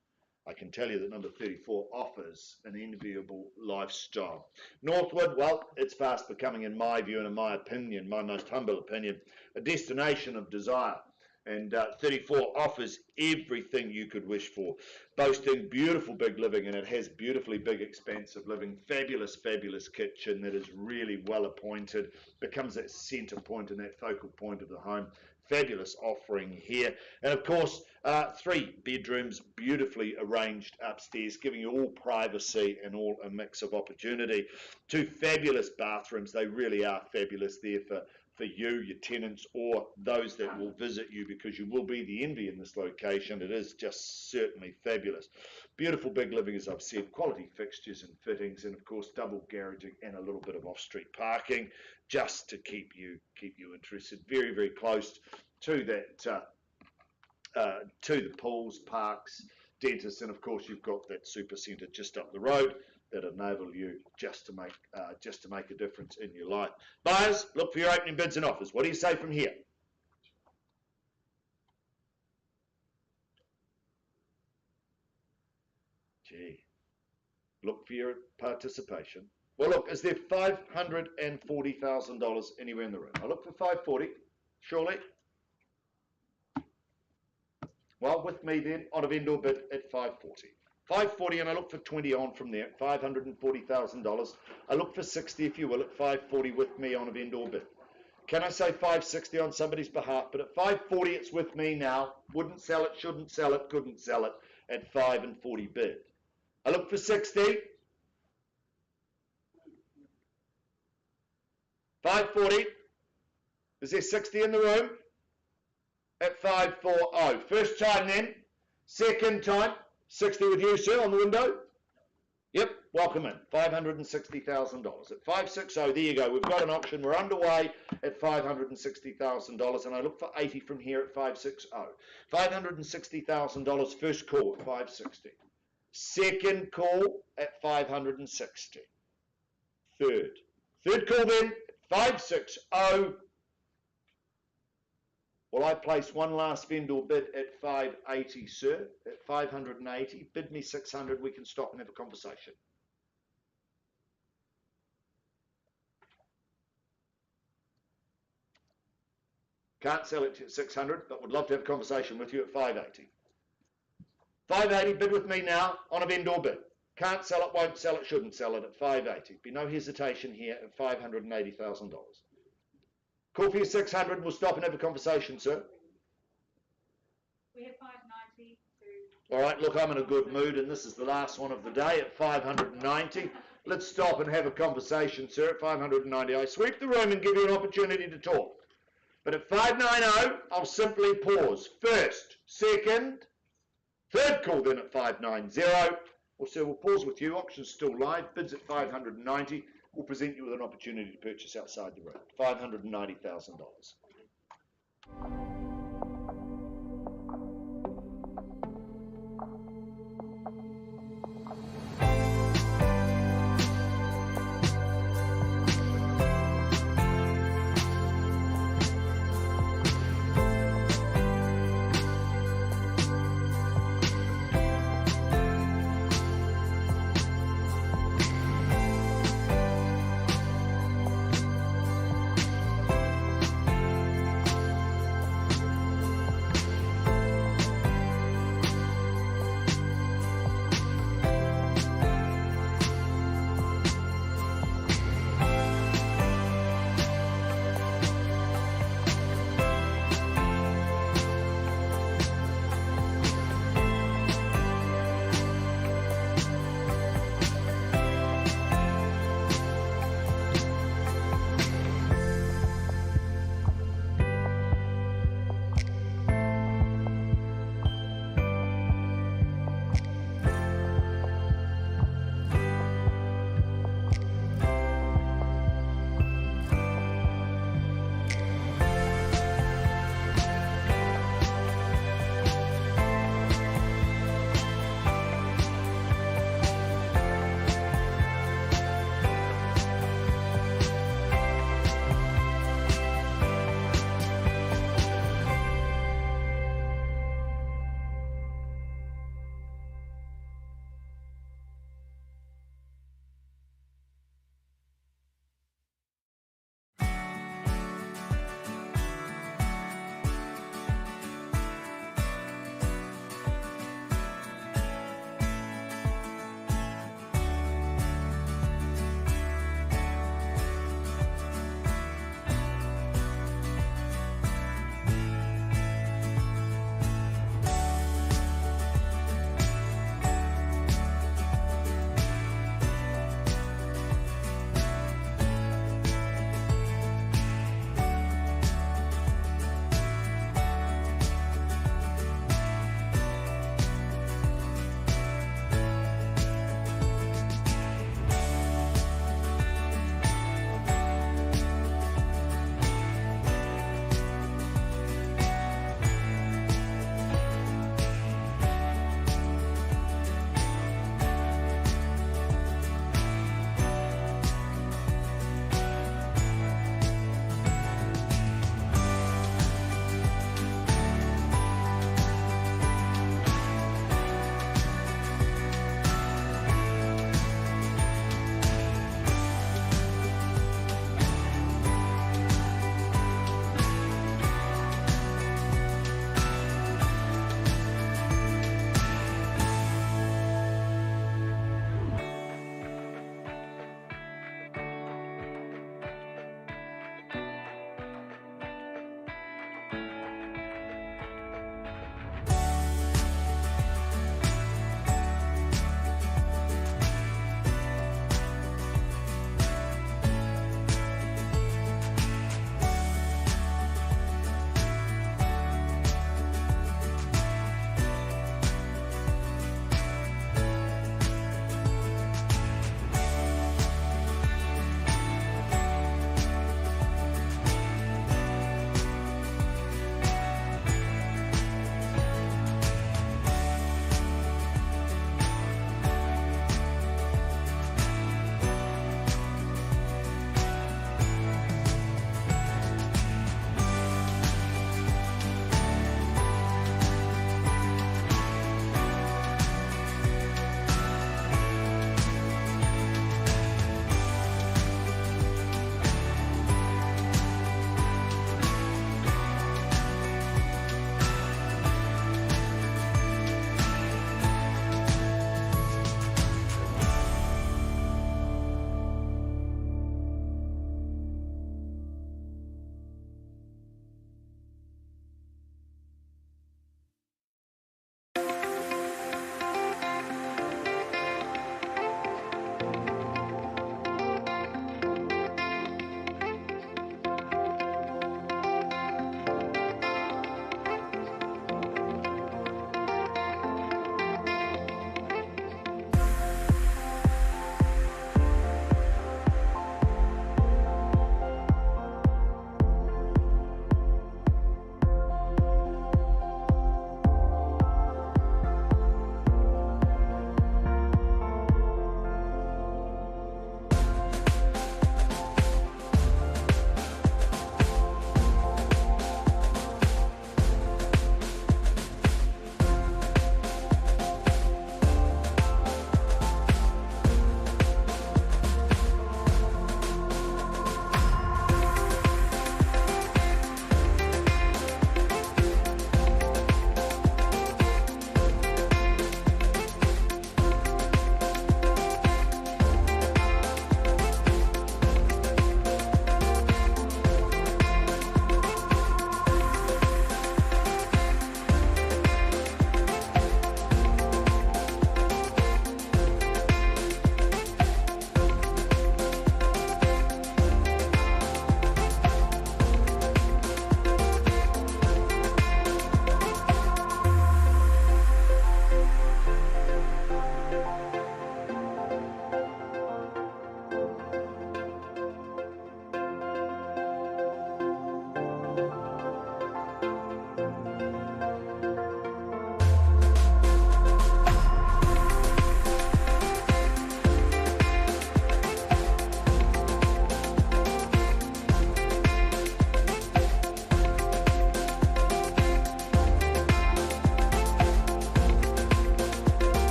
I can tell you that number 34 offers an enviable lifestyle. Northwood, well, it's fast becoming, in my view and in my opinion, my most humble opinion, a destination of desire. And 34 offers everything you could wish for, boasting beautiful big living, and it has beautifully big expansive living, fabulous, fabulous kitchen that is really well appointed, becomes that centre point and that focal point of the home. Fabulous offering here, and of course 3 bedrooms beautifully arranged upstairs, giving you all privacy and all a mix of opportunity. 2 fabulous bathrooms, they really are fabulous there for you, your tenants, or those that will visit you, because you will be the envy in this location. It is just certainly fabulous. Beautiful big living, as I've said, quality fixtures and fittings, and of course double garaging and a little bit of off-street parking just to keep you interested. Very, very close to that to the pools, parks, dentists, and of course you've got that super centre just up the road that enable you just to make a difference in your life. Buyers, look for your opening bids and offers. What do you say from here? Gee, look for your participation. Well, look, is there $540,000 anywhere in the room? I look for 540, surely. Well, with me then on a vendor bid at 540. 540, and I look for 20 on from there, $540,000. I look for 60, if you will, at 540 with me on a vendor bid. Can I say 560 on somebody's behalf? But at 540, it's with me now. Wouldn't sell it, shouldn't sell it, couldn't sell it at 540 bid. I look for 60. 540. Is there 60 in the room? At 540. First time then. Second time. 60 with you, sir, on the window. Yep, welcome in. $560,000 at 560. There you go. We've got an auction. We're underway at $560,000, and I look for 80 from here at 560. $560,000 first call at 560. Second call at 560. Third call then at 560. Well, I place one last vendor bid at 580, sir, at 580. Bid me 600, we can stop and have a conversation. Can't sell it at 600, but would love to have a conversation with you at 580. 580, bid with me now on a vendor bid. Can't sell it, won't sell it, shouldn't sell it at 580. Be no hesitation here at $580,000. Call for your 600, we'll stop and have a conversation, sir. We have 590. All right, look, I'm in a good mood, and this is the last one of the day at 590. Let's stop and have a conversation, sir, at 590. I sweep the room and give you an opportunity to talk. But at 590, I'll simply pause. First, second, third call then at 590. Well, sir, we'll pause with you. Auction's still live. Bids at 590. We'll present you with an opportunity to purchase outside the room. $590,000.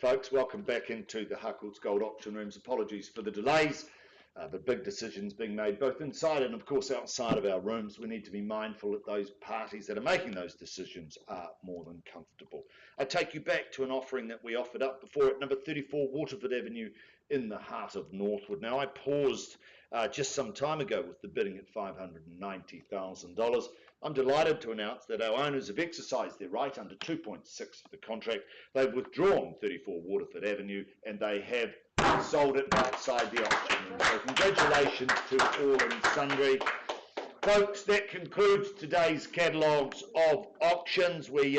folks. Welcome back into the Harcourts Gold Auction Rooms. Apologies for the delays, but big decisions being made both inside and, of course, outside of our rooms. We need to be mindful that those parties that are making those decisions are more than comfortable. I take you back to an offering that we offered up before at number 34 Waterford Avenue in the heart of Northwood. Now, I paused just some time ago with the bidding at $590,000. I'm delighted to announce that our owners have exercised their right under 2.6 of the contract. They've withdrawn 34 Waterford Avenue and they have sold it outside the auction room. So congratulations to all and sundry. Folks, that concludes today's catalogues of auctions. We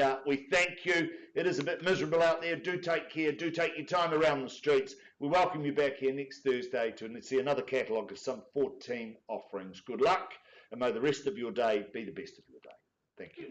thank you. It is a bit miserable out there. Do take care. Do take your time around the streets. We welcome you back here next Thursday to see another catalogue of some 14 offerings. Good luck, and may the rest of your day be the best of your day. Thank you.